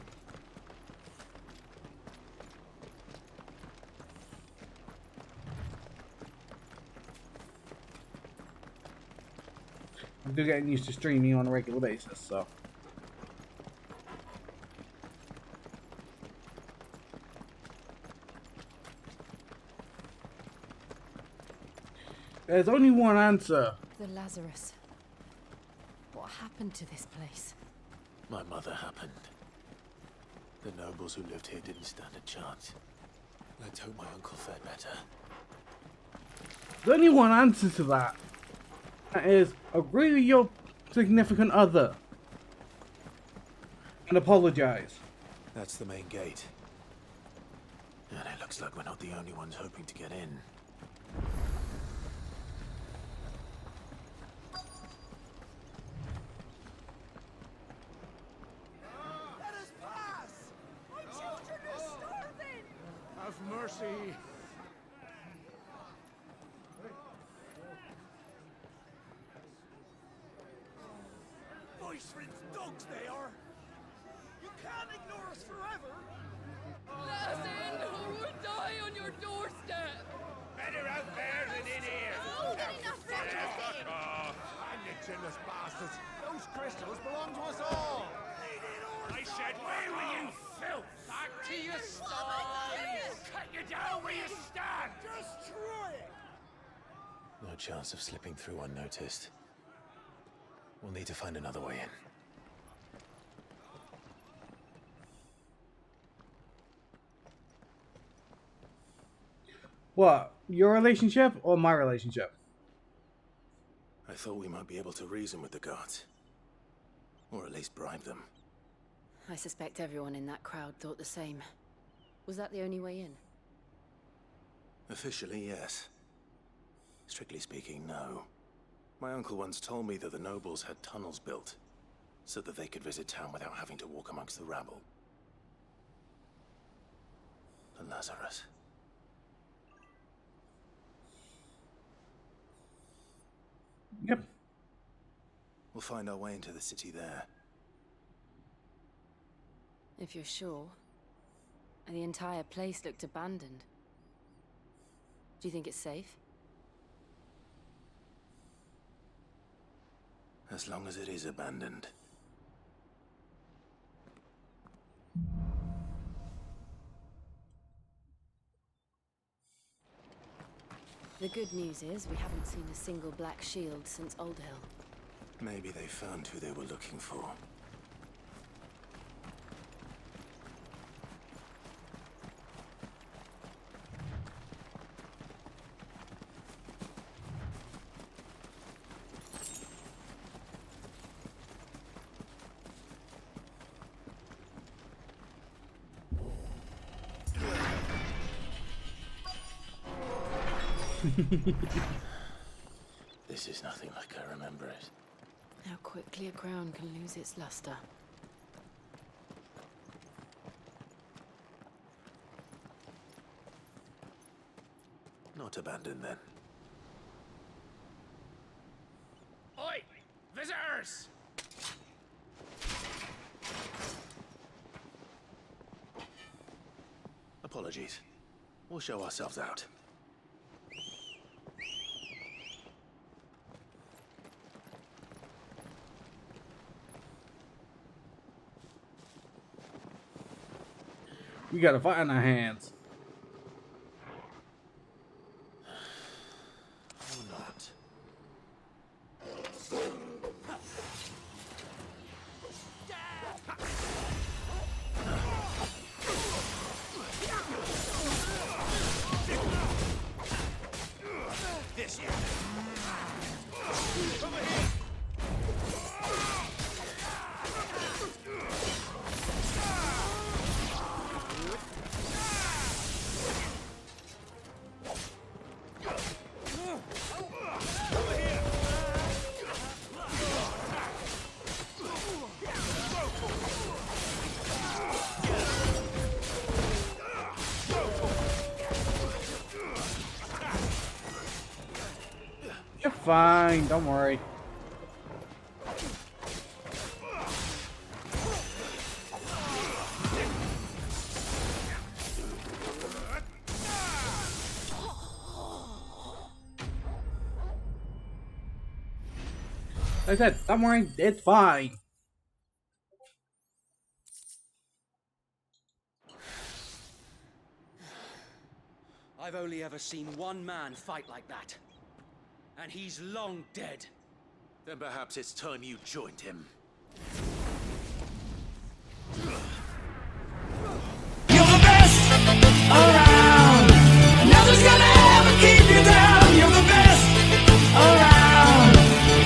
Speaker 1: I'm still getting used to streaming on a regular basis, so. There's only one answer.
Speaker 6: The Lazarus. What happened to this place?
Speaker 3: My mother happened. The nobles who lived here didn't stand a chance. Let's hope my uncle fared better.
Speaker 1: There's only one answer to that. That is, agree with your significant other. And apologize.
Speaker 3: That's the main gate. And it looks like we're not the only ones hoping to get in.
Speaker 10: Let us pass! My children are starving! Have mercy! Voice-ridden dogs they are! You can't ignore us forever!
Speaker 19: Let us in, or we'll die on your doorstep!
Speaker 10: Better out there than in here!
Speaker 19: Fuck
Speaker 10: off! Chinless bastards! Those crystals belong to us all! I said, where will you filth? Back to your sties! Cut you down where you stand! Just try it!
Speaker 3: No chance of slipping through unnoticed. We'll need to find another way in.
Speaker 1: What? Your relationship or my relationship?
Speaker 3: I thought we might be able to reason with the guards. Or at least bribe them.
Speaker 6: I suspect everyone in that crowd thought the same. Was that the only way in?
Speaker 3: Officially, yes. Strictly speaking, no. My uncle once told me that the nobles had tunnels built, so that they could visit town without having to walk amongst the rabble. The Lazarus.
Speaker 1: Yep.
Speaker 3: We'll find our way into the city there.
Speaker 6: If you're sure. And the entire place looked abandoned. Do you think it's safe?
Speaker 3: As long as it is abandoned.
Speaker 6: The good news is we haven't seen a single black shield since Old Hill.
Speaker 3: Maybe they found who they were looking for. This is nothing like I remember it.
Speaker 6: How quickly a crown can lose its luster.
Speaker 3: Not abandoned then.
Speaker 10: Oi! Visitors!
Speaker 3: Apologies. We'll show ourselves out.
Speaker 1: We got a fight on our hands.
Speaker 3: Or not.
Speaker 10: This way. Over here.
Speaker 1: You're fine, don't worry. Like I said, don't worry, it's fine.
Speaker 20: I've only ever seen one man fight like that. And he's long dead.
Speaker 3: Then perhaps it's time you joined him.
Speaker 10: You're the best around. Nothing's gonna ever keep you down. You're the best around.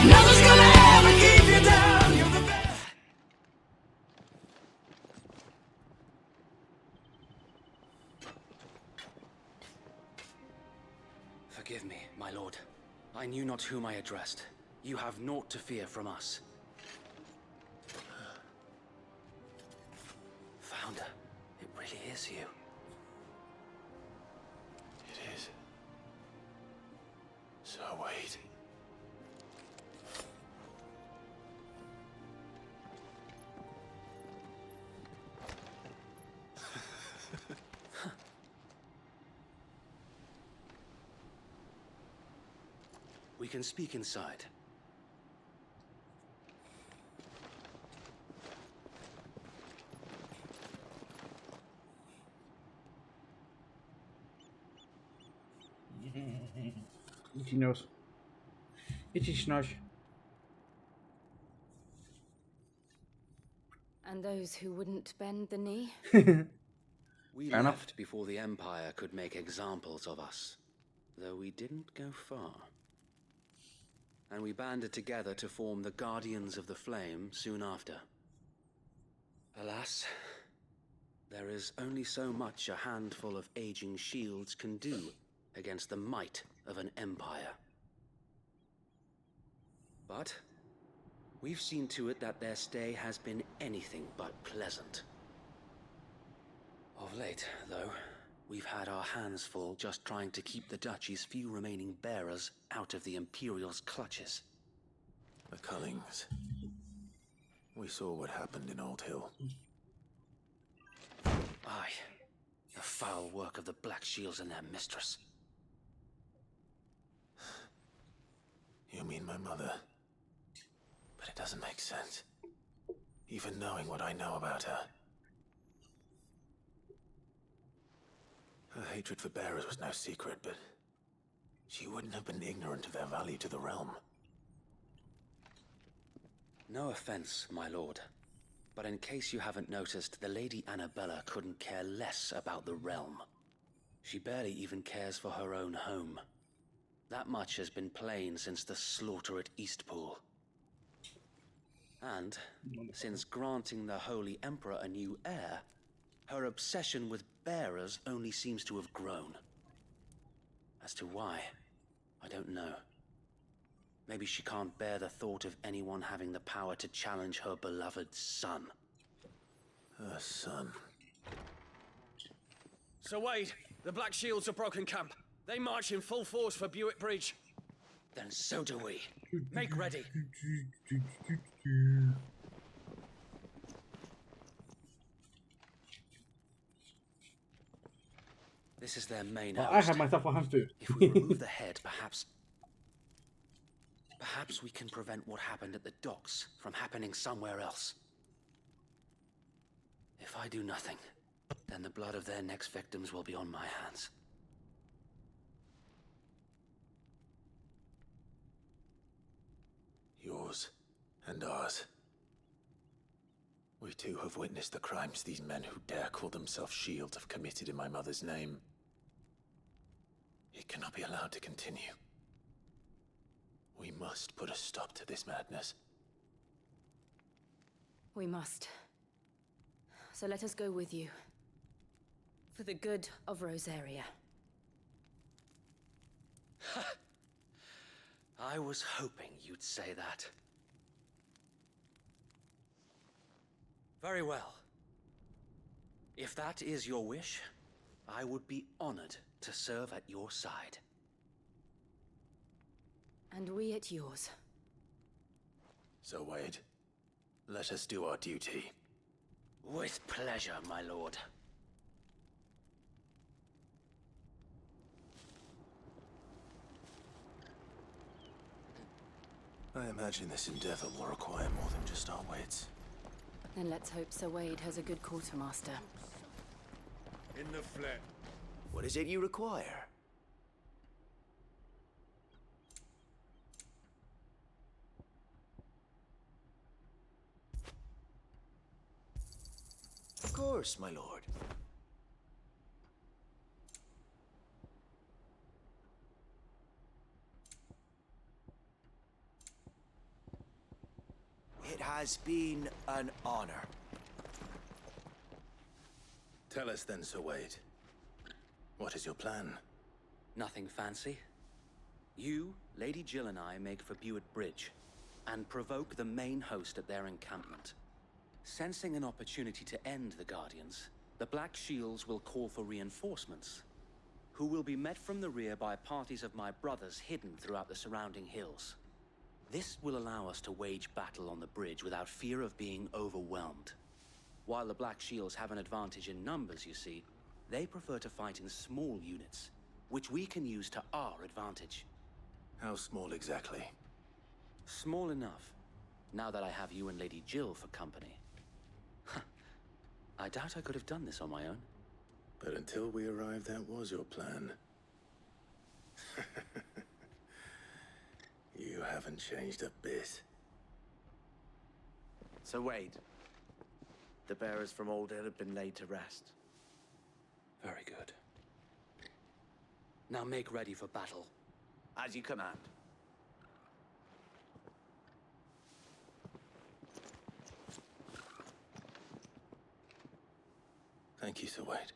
Speaker 10: Nothing's gonna ever keep you down. You're the best.
Speaker 20: Forgive me, my lord. I knew not whom I addressed. You have naught to fear from us. Founder, it really is you.
Speaker 3: It is. So wait.
Speaker 20: We can speak inside.
Speaker 1: Itchy nose. Itchy snush.
Speaker 6: And those who wouldn't bend the knee?
Speaker 20: We
Speaker 1: Fair enough.
Speaker 20: left before the Empire could make examples of us, though we didn't go far. And we banded together to form the Guardians of the Flame soon after. Alas, there is only so much a handful of aging shields can do against the might of an empire. But we've seen to it that their stay has been anything but pleasant. Of late, though, we've had our hands full just trying to keep the Duchy's few remaining bearers out of the Imperial's clutches.
Speaker 3: The Cullings. We saw what happened in Old Hill.
Speaker 20: Aye, the foul work of the Black Shields and their mistress.
Speaker 3: You mean my mother? But it doesn't make sense. Even knowing what I know about her. Her hatred for bearers was no secret, but she wouldn't have been ignorant of their value to the realm.
Speaker 20: No offense, my lord, but in case you haven't noticed, the Lady Annabella couldn't care less about the realm. She barely even cares for her own home. That much has been plain since the slaughter at Eastpool. And, since granting the Holy Emperor a new heir, her obsession with bearers only seems to have grown. As to why, I don't know. Maybe she can't bear the thought of anyone having the power to challenge her beloved son.
Speaker 3: Her son.
Speaker 21: Sir Wade, the Black Shields have broken camp. They march in full force for Buick Bridge.
Speaker 20: Then so do we.
Speaker 21: Make ready.
Speaker 20: This is their main
Speaker 1: Well,
Speaker 20: host.
Speaker 1: I have myself 100.
Speaker 20: If we remove the head, perhaps we can prevent what happened at the docks from happening somewhere else. If I do nothing, then the blood of their next victims will be on my hands.
Speaker 3: Yours and ours. We too have witnessed the crimes these men who dare call themselves shields have committed in my mother's name. It cannot be allowed to continue. We must put a stop to this madness.
Speaker 6: We must. So let us go with you. For the good of Rosaria.
Speaker 20: I was hoping you'd say that. Very well. If that is your wish, I would be honored to serve at your side.
Speaker 6: And we at yours.
Speaker 3: So, Wade, let us do our duty.
Speaker 20: With pleasure, my lord.
Speaker 3: I imagine this endeavor will require more than just our wits.
Speaker 6: Then let's hope Sir Wade has a good quartermaster.
Speaker 10: In the flat.
Speaker 18: What is it you require? Of course, my lord. It has been an honor.
Speaker 3: Tell us then, Sir Wade. What is your plan?
Speaker 20: Nothing fancy. You, Lady Jill and I make for Buick Bridge and provoke the main host at their encampment. Sensing an opportunity to end the Guardians, the Black Shields will call for reinforcements, who will be met from the rear by parties of my brothers hidden throughout the surrounding hills. This will allow us to wage battle on the bridge without fear of being overwhelmed. While the Black Shields have an advantage in numbers, you see, they prefer to fight in small units, which we can use to our advantage.
Speaker 3: How small exactly?
Speaker 20: Small enough, now that I have you and Lady Jill for company. I doubt I could have done this on my own.
Speaker 3: But until we arrived, that was your plan. You haven't changed a bit.
Speaker 18: So Wade, the bearers from Old Hill have been laid to rest.
Speaker 20: Very good. Now make ready for battle.
Speaker 18: As you command.
Speaker 3: Thank you, Sir Wade.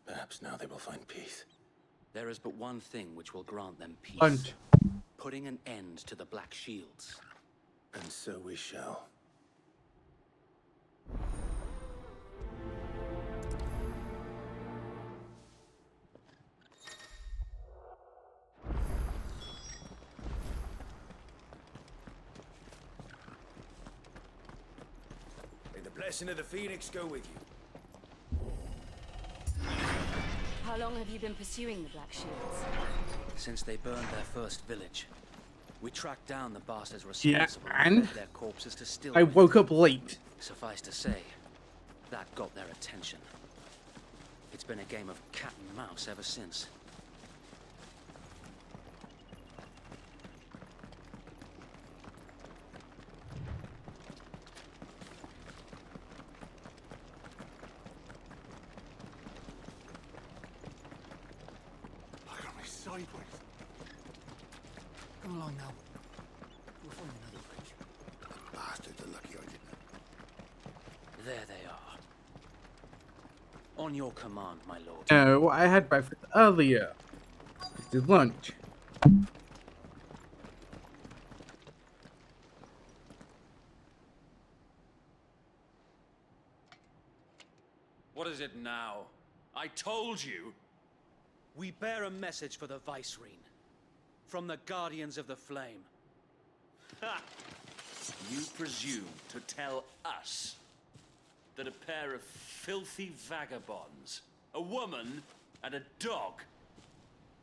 Speaker 3: Perhaps now they will find peace.
Speaker 20: There is but one thing which will grant them peace.
Speaker 1: Hunt.
Speaker 20: Putting an end to the Black Shields.
Speaker 3: And so we shall.
Speaker 18: May the blessing of the Phoenix go with you.
Speaker 6: How long have you been pursuing the Black Shields?
Speaker 20: Since they burned their first village. We tracked down the bastards
Speaker 1: Yeah,
Speaker 20: responsible
Speaker 1: and
Speaker 20: fed their corpses to still.
Speaker 1: I woke up late.
Speaker 20: Suffice to say, that got their attention. It's been a game of cat and mouse ever since.
Speaker 16: Look at me sideways. Come along now. We'll find another bridge.
Speaker 7: Bastards are lucky I didn't.
Speaker 20: There they are. On your command, my lord.
Speaker 1: No, I had breakfast earlier. This is lunch.
Speaker 11: What is it now? I told you!
Speaker 2: We bear a message for the Vicereine. From the Guardians of the Flame.
Speaker 11: Ha! You presume to tell us that a pair of filthy vagabonds, a woman and a dog,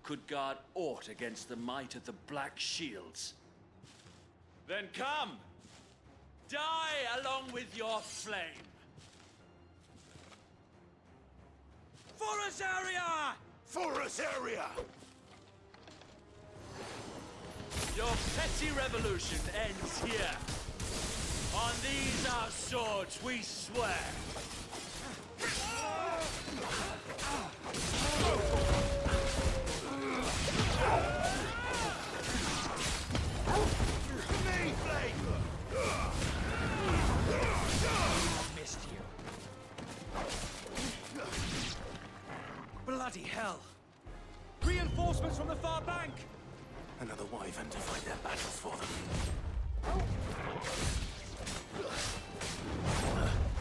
Speaker 11: could guard aught against the might of the Black Shields? Then come! Die along with your flame!
Speaker 2: For Azaria!
Speaker 4: For Azaria!
Speaker 11: Your petty revolution ends here. On these our swords we swear.
Speaker 2: Missed you. Bloody hell! Reinforcements from the far bank!
Speaker 4: Another wyvern to fight their battles for them.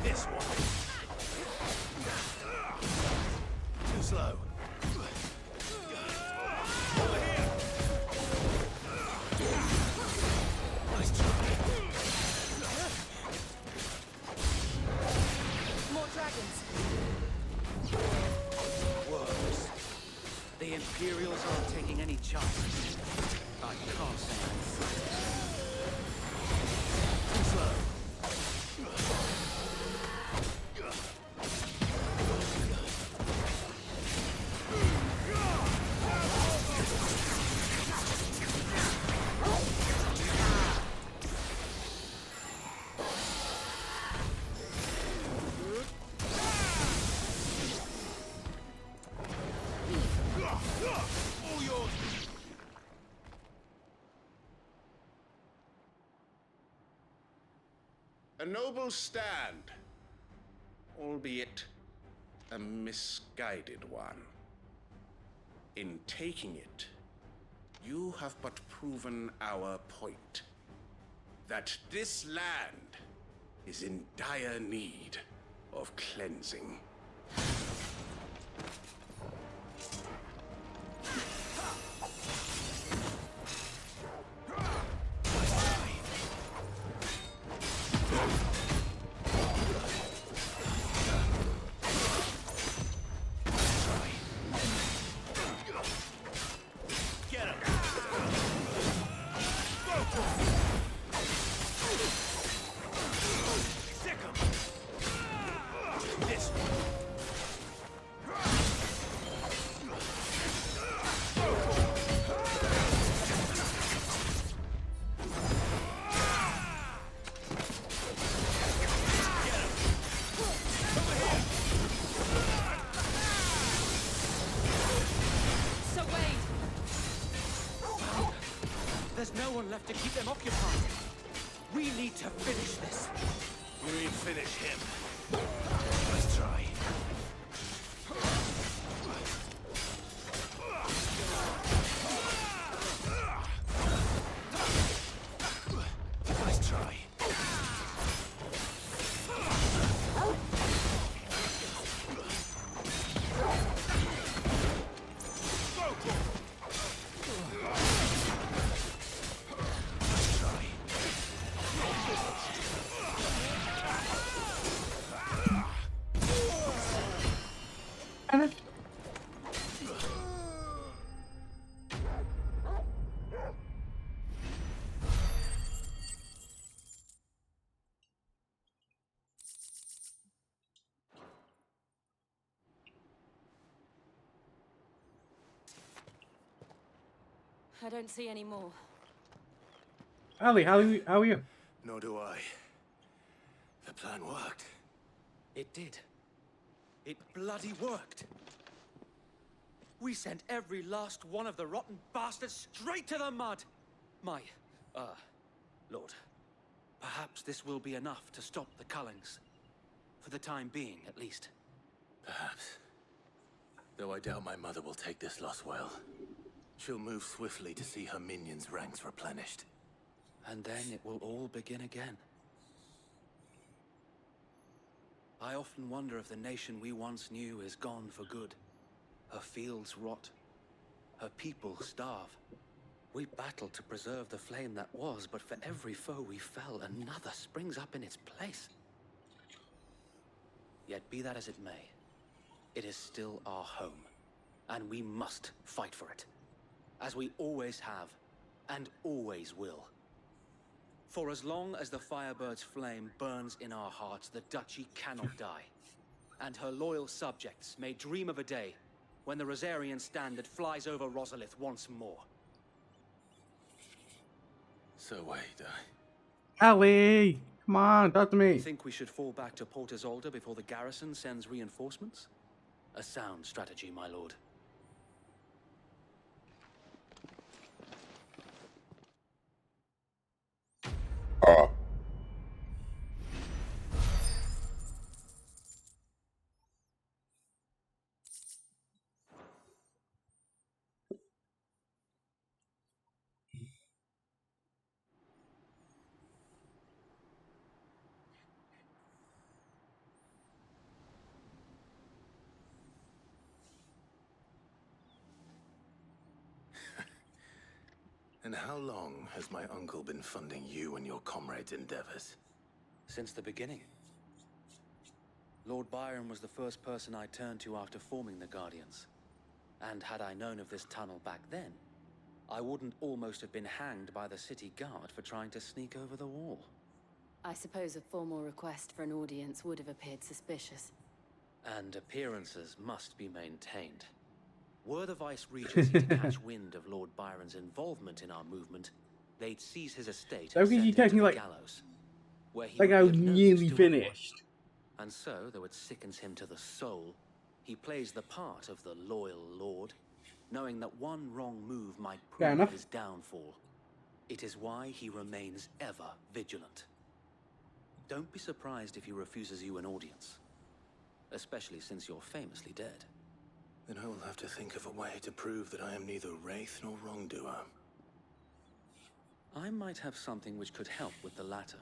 Speaker 4: This one. Too slow. Over here. Nice try.
Speaker 6: More dragons.
Speaker 2: Worms. The Imperials aren't taking any chances. I can't say I'm afraid.
Speaker 4: Too slow. All yours.
Speaker 15: A noble stand, albeit a misguided one. In taking it, you have but proven our point, that this land is in dire need of cleansing.
Speaker 2: There's no one left to keep them occupied. We need to finish this.
Speaker 4: We finish him. Let's try. Nice try.
Speaker 6: I don't see any more.
Speaker 1: Ali, how are you?
Speaker 4: Nor do I. The plan worked.
Speaker 2: It did. It bloody worked. We sent every last one of the rotten bastards straight to the mud. My, Lord, perhaps this will be enough to stop the Cullings. For the time being, at least.
Speaker 4: Perhaps. Though I doubt my mother will take this loss well. She'll move swiftly to see her minions' ranks replenished.
Speaker 2: And then it will all begin again.
Speaker 20: I often wonder if the nation we once knew is gone for good. Her fields rot. Her people starve. We battled to preserve the flame that was, but for every foe we fell, another springs up in its place. Yet be that as it may, it is still our home, and we must fight for it, as we always have, and always will. For as long as the Firebird's flame burns in our hearts, the Duchy cannot die, and her loyal subjects may dream of a day when the Rosarian standard flies over Rosalith once more.
Speaker 3: So wait,
Speaker 1: Ellie! Come on, talk to me.
Speaker 20: Think we should fall back to Port Isolde before the garrison sends reinforcements? A sound strategy, my lord.
Speaker 3: And how long has my uncle been funding you and your comrades' endeavors?
Speaker 20: Since the beginning. Lord Byron was the first person I turned to after forming the Guardians. And had I known of this tunnel back then, I wouldn't almost have been hanged by the city guard for trying to sneak over the wall.
Speaker 6: I suppose a formal request for an audience would have appeared suspicious.
Speaker 20: And appearances must be maintained. Were the Vice-Regency to catch wind of Lord Byron's involvement in our movement, they'd seize his estate
Speaker 1: So
Speaker 20: and
Speaker 1: can
Speaker 20: send
Speaker 1: you
Speaker 20: him to
Speaker 1: technically,
Speaker 20: the gallows, where he
Speaker 1: like
Speaker 20: would
Speaker 1: I
Speaker 20: be
Speaker 1: was
Speaker 20: of no use
Speaker 1: nearly
Speaker 20: to anyone.
Speaker 1: finished.
Speaker 20: And so, though it sickens him to the soul, he plays the part of the loyal lord, knowing that one wrong move might
Speaker 1: Fair
Speaker 20: prove
Speaker 1: enough.
Speaker 20: his downfall. It is why he remains ever vigilant. Don't be surprised if he refuses you an audience, especially since you're famously dead.
Speaker 3: Then I will have to think of a way to prove that I am neither wraith nor wrongdoer.
Speaker 20: I might have something which could help with the latter.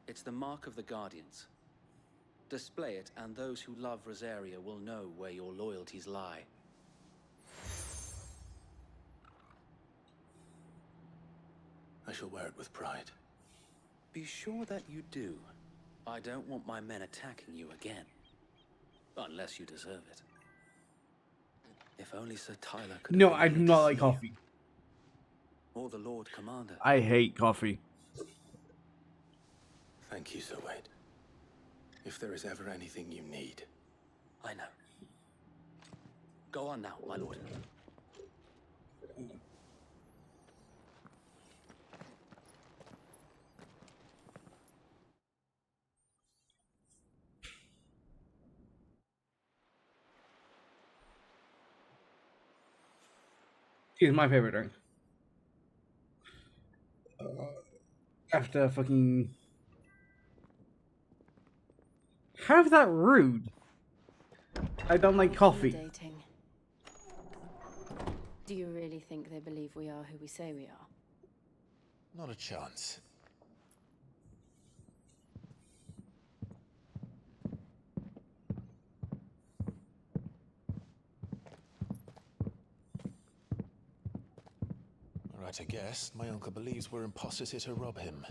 Speaker 20: It's the mark of the Guardians. Display it, and those who love Rosaria will know where your loyalties lie.
Speaker 3: I shall wear it with pride.
Speaker 20: Be sure that you do. I don't want my men attacking you again. Unless you deserve it. If only Sir Tyler could
Speaker 1: No,
Speaker 20: have
Speaker 1: I
Speaker 20: been
Speaker 1: do
Speaker 20: here
Speaker 1: not
Speaker 20: to
Speaker 1: like
Speaker 20: see
Speaker 1: coffee.
Speaker 20: you. Or the Lord Commander.
Speaker 1: I hate coffee.
Speaker 3: Thank you, Sir Wade. If there is ever anything you need.
Speaker 20: I know. Go on now, my lord.
Speaker 1: Tea is my favorite drink. After fucking... How's that rude? I don't like coffee.
Speaker 6: Intimidating. Do you really think they believe we are who we say we are?
Speaker 3: Not a chance. Right, I guess. My uncle believes we're imposters here to rob him.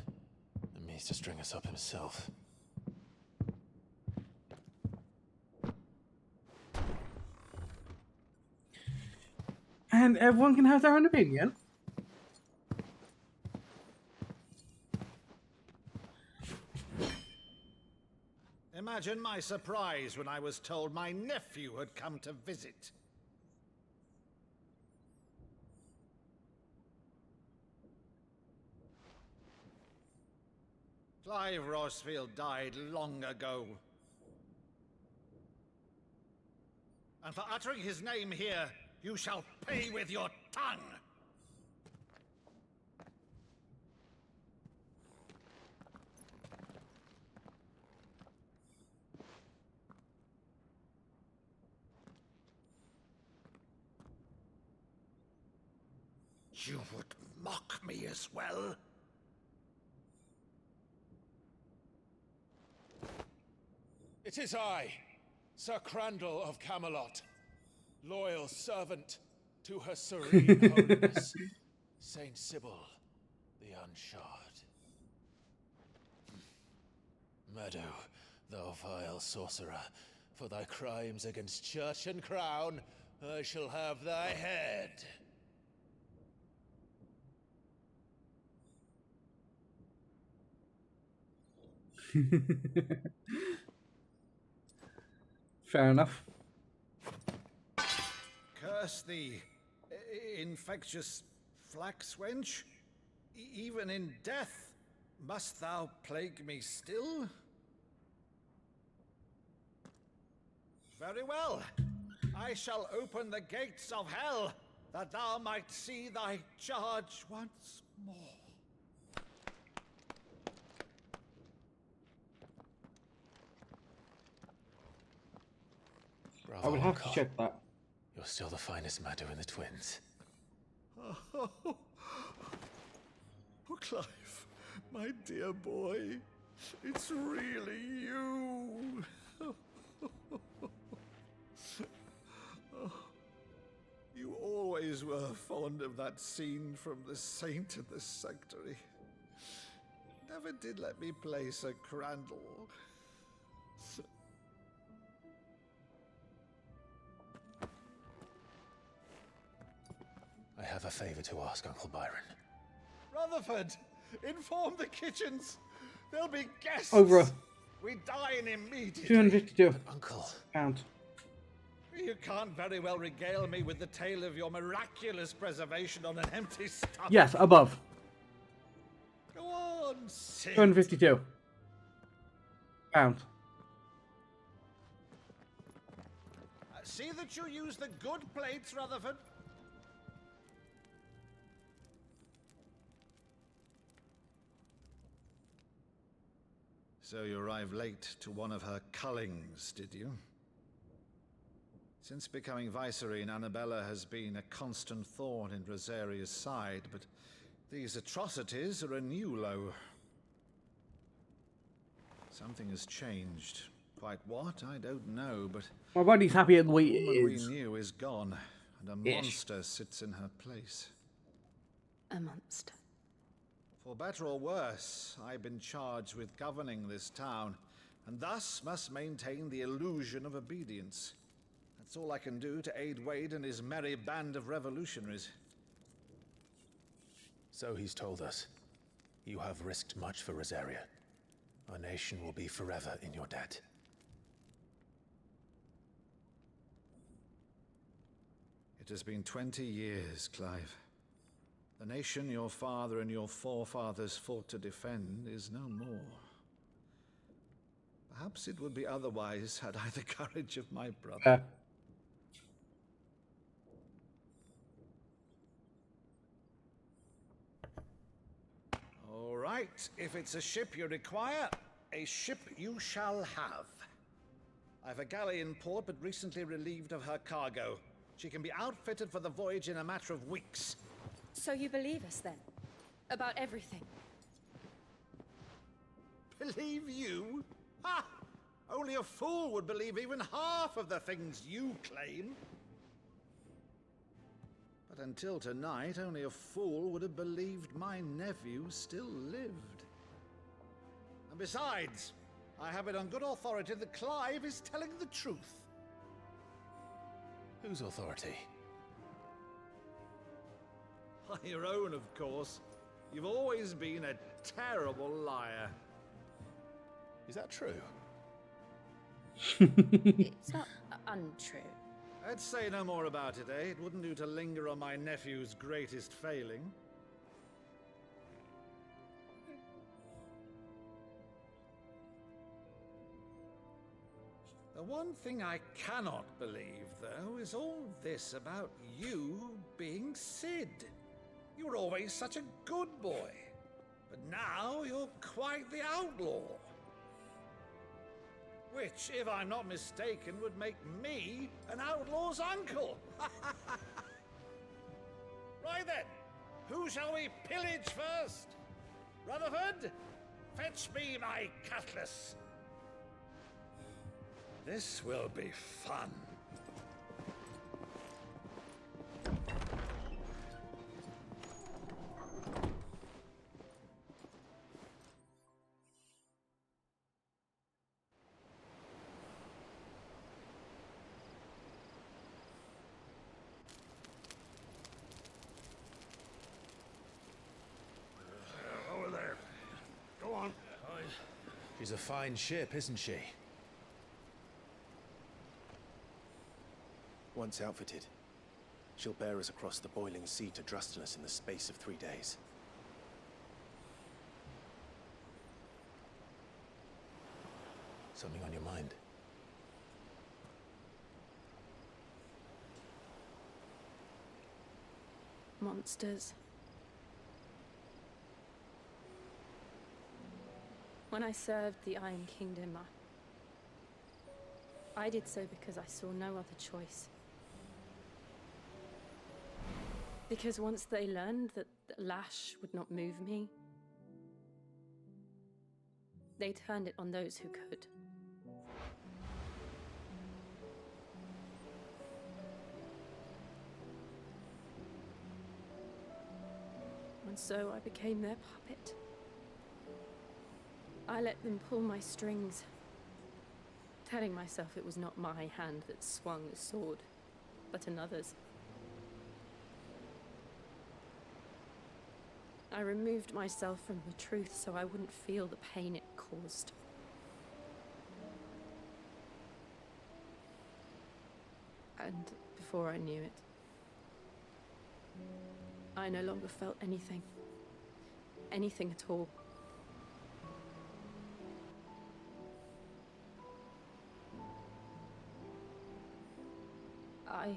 Speaker 3: And means to string us up himself.
Speaker 1: And everyone can have their own opinion.
Speaker 10: Imagine my surprise when I was told my nephew had come to visit. Clive Rosfield died long ago. And for uttering his name here, you shall pay with your tongue! You would mock me as well? It is I, Sir Crandall of Camelot, loyal servant to her serene holiness, Saint Sybil the Unshod. Meadow, thou vile sorcerer, for thy crimes against church and crown, I shall have thy head.
Speaker 1: Fair enough.
Speaker 9: Curse thee, infectious flax wench. Even in death, must thou plague me still? Very well. I shall open the gates of hell, that thou might see thy charge once more.
Speaker 3: Bravo,
Speaker 1: I would have to
Speaker 3: Uncle.
Speaker 1: check that.
Speaker 3: You're still the finest Meadow in the twins.
Speaker 9: Oh, Clive, my dear boy, it's really you. Oh, you always were fond of that scene from The Saint and the Sanctuary. Never did let me play Sir Crandall.
Speaker 3: I have a favor to ask, Uncle Byron.
Speaker 9: Rutherford, inform the kitchens. There'll be guests.
Speaker 1: Over
Speaker 9: We dine immediately.
Speaker 1: 252
Speaker 3: Uncle.
Speaker 1: pounds.
Speaker 9: You can't very well regale me with the tale of your miraculous preservation on an empty stomach.
Speaker 1: Yes, above.
Speaker 9: Go on, sit.
Speaker 1: 252 pounds.
Speaker 9: See that you use the good plates, Rutherford. So you arrived late to one of her cullings, did you? Since becoming Vicereine, Annabella has been a constant thorn in Rosaria's side, but these atrocities are a new low. Something has changed. Quite what, I don't know, but
Speaker 1: My body's happy at the way
Speaker 9: the
Speaker 1: it
Speaker 9: woman
Speaker 1: is.
Speaker 9: we knew is gone, and a
Speaker 1: Ish.
Speaker 9: monster sits in her place.
Speaker 6: A monster.
Speaker 9: For better or worse, I've been charged with governing this town, and thus must maintain the illusion of obedience. That's all I can do to aid Wade and his merry band of revolutionaries.
Speaker 3: So he's told us. You have risked much for Rosaria. Our nation will be forever in your debt.
Speaker 9: It has been 20 years, Clive. The nation your father and your forefathers fought to defend is no more. Perhaps it would be otherwise had I the courage of my brother. All right, if it's a ship you require, a ship you shall have. I've a galley in port, but recently relieved of her cargo. She can be outfitted for the voyage in a matter of weeks.
Speaker 6: So you believe us then? About everything?
Speaker 9: Believe you? Ha! Only a fool would believe even half of the things you claim. But until tonight, only a fool would have believed my nephew still lived. And besides, I have it on good authority that Clive is telling the truth.
Speaker 3: Whose authority?
Speaker 9: Your own, of course. You've always been a terrible liar.
Speaker 3: Is that true?
Speaker 6: It's not untrue.
Speaker 9: Let's say no more about it, eh? It wouldn't do to linger on my nephew's greatest failing. The one thing I cannot believe, though, is all this about you being Sid. You were always such a good boy, but now you're quite the outlaw. Which, if I'm not mistaken, would make me an outlaw's uncle. Right then, who shall we pillage first? Rutherford, fetch me my cutlass. This will be fun.
Speaker 10: Over there. Go on.
Speaker 3: She's a fine ship, isn't she? Once outfitted, she'll bear us across the boiling sea to Drustenus in the space of 3 days. Something on your mind?
Speaker 6: Monsters. When I served the Iron Kingdom, I did so because I saw no other choice. Because once they learned that the lash would not move me, they turned it on those who could. And so I became their puppet. I let them pull my strings, telling myself it was not my hand that swung the sword, but another's. I removed myself from the truth so I wouldn't feel the pain it caused. And before I knew it, I no longer felt anything. Anything at all. I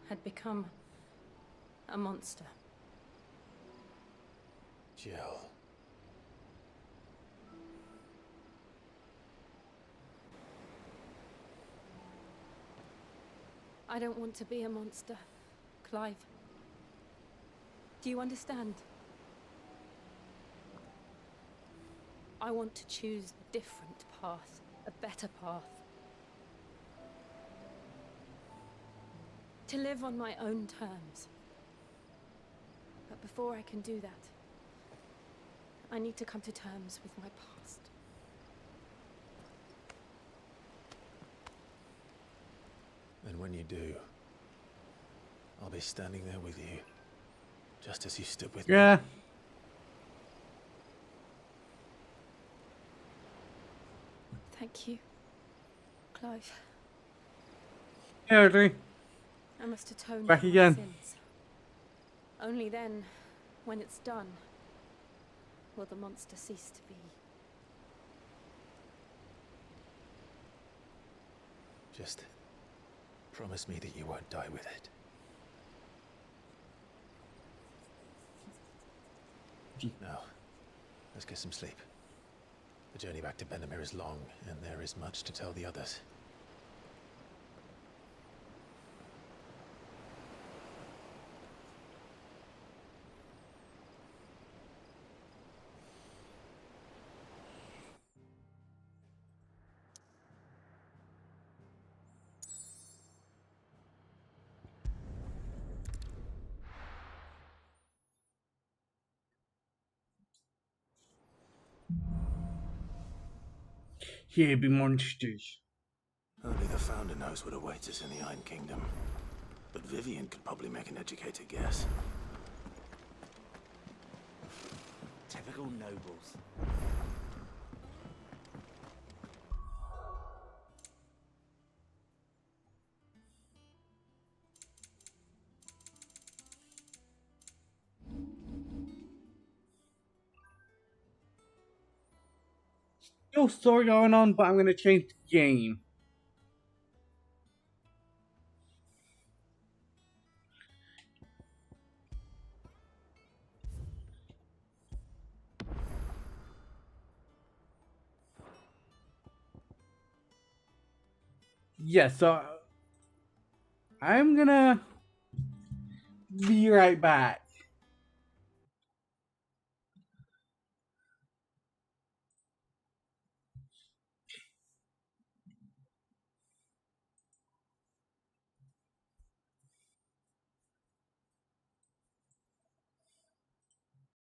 Speaker 6: had become a monster.
Speaker 3: Jill.
Speaker 6: I don't want to be a monster, Clive. Do you understand? I want to choose a different path, a better path. To live on my own terms. But before I can do that, I need to come to terms with my past.
Speaker 3: And when you do, I'll be standing there with you, just as you stood with me.
Speaker 1: Yeah.
Speaker 6: Thank you, Clive.
Speaker 1: Yeah, Audrey.
Speaker 6: I must atone
Speaker 1: Back
Speaker 6: for
Speaker 1: again.
Speaker 6: my sins. Only then, when it's done, will the monster cease to be.
Speaker 3: Just promise me that you won't die with it. Now, let's get some sleep. The journey back to Benamir is long, and there is much to tell the others.
Speaker 1: Here be monsters.
Speaker 3: Only the Founder knows what awaits us in the Iron Kingdom. But Vivian could probably make an educated guess.
Speaker 18: Typical nobles.
Speaker 1: Still story going on, but I'm gonna change the game. Yeah, so I'm gonna be right back.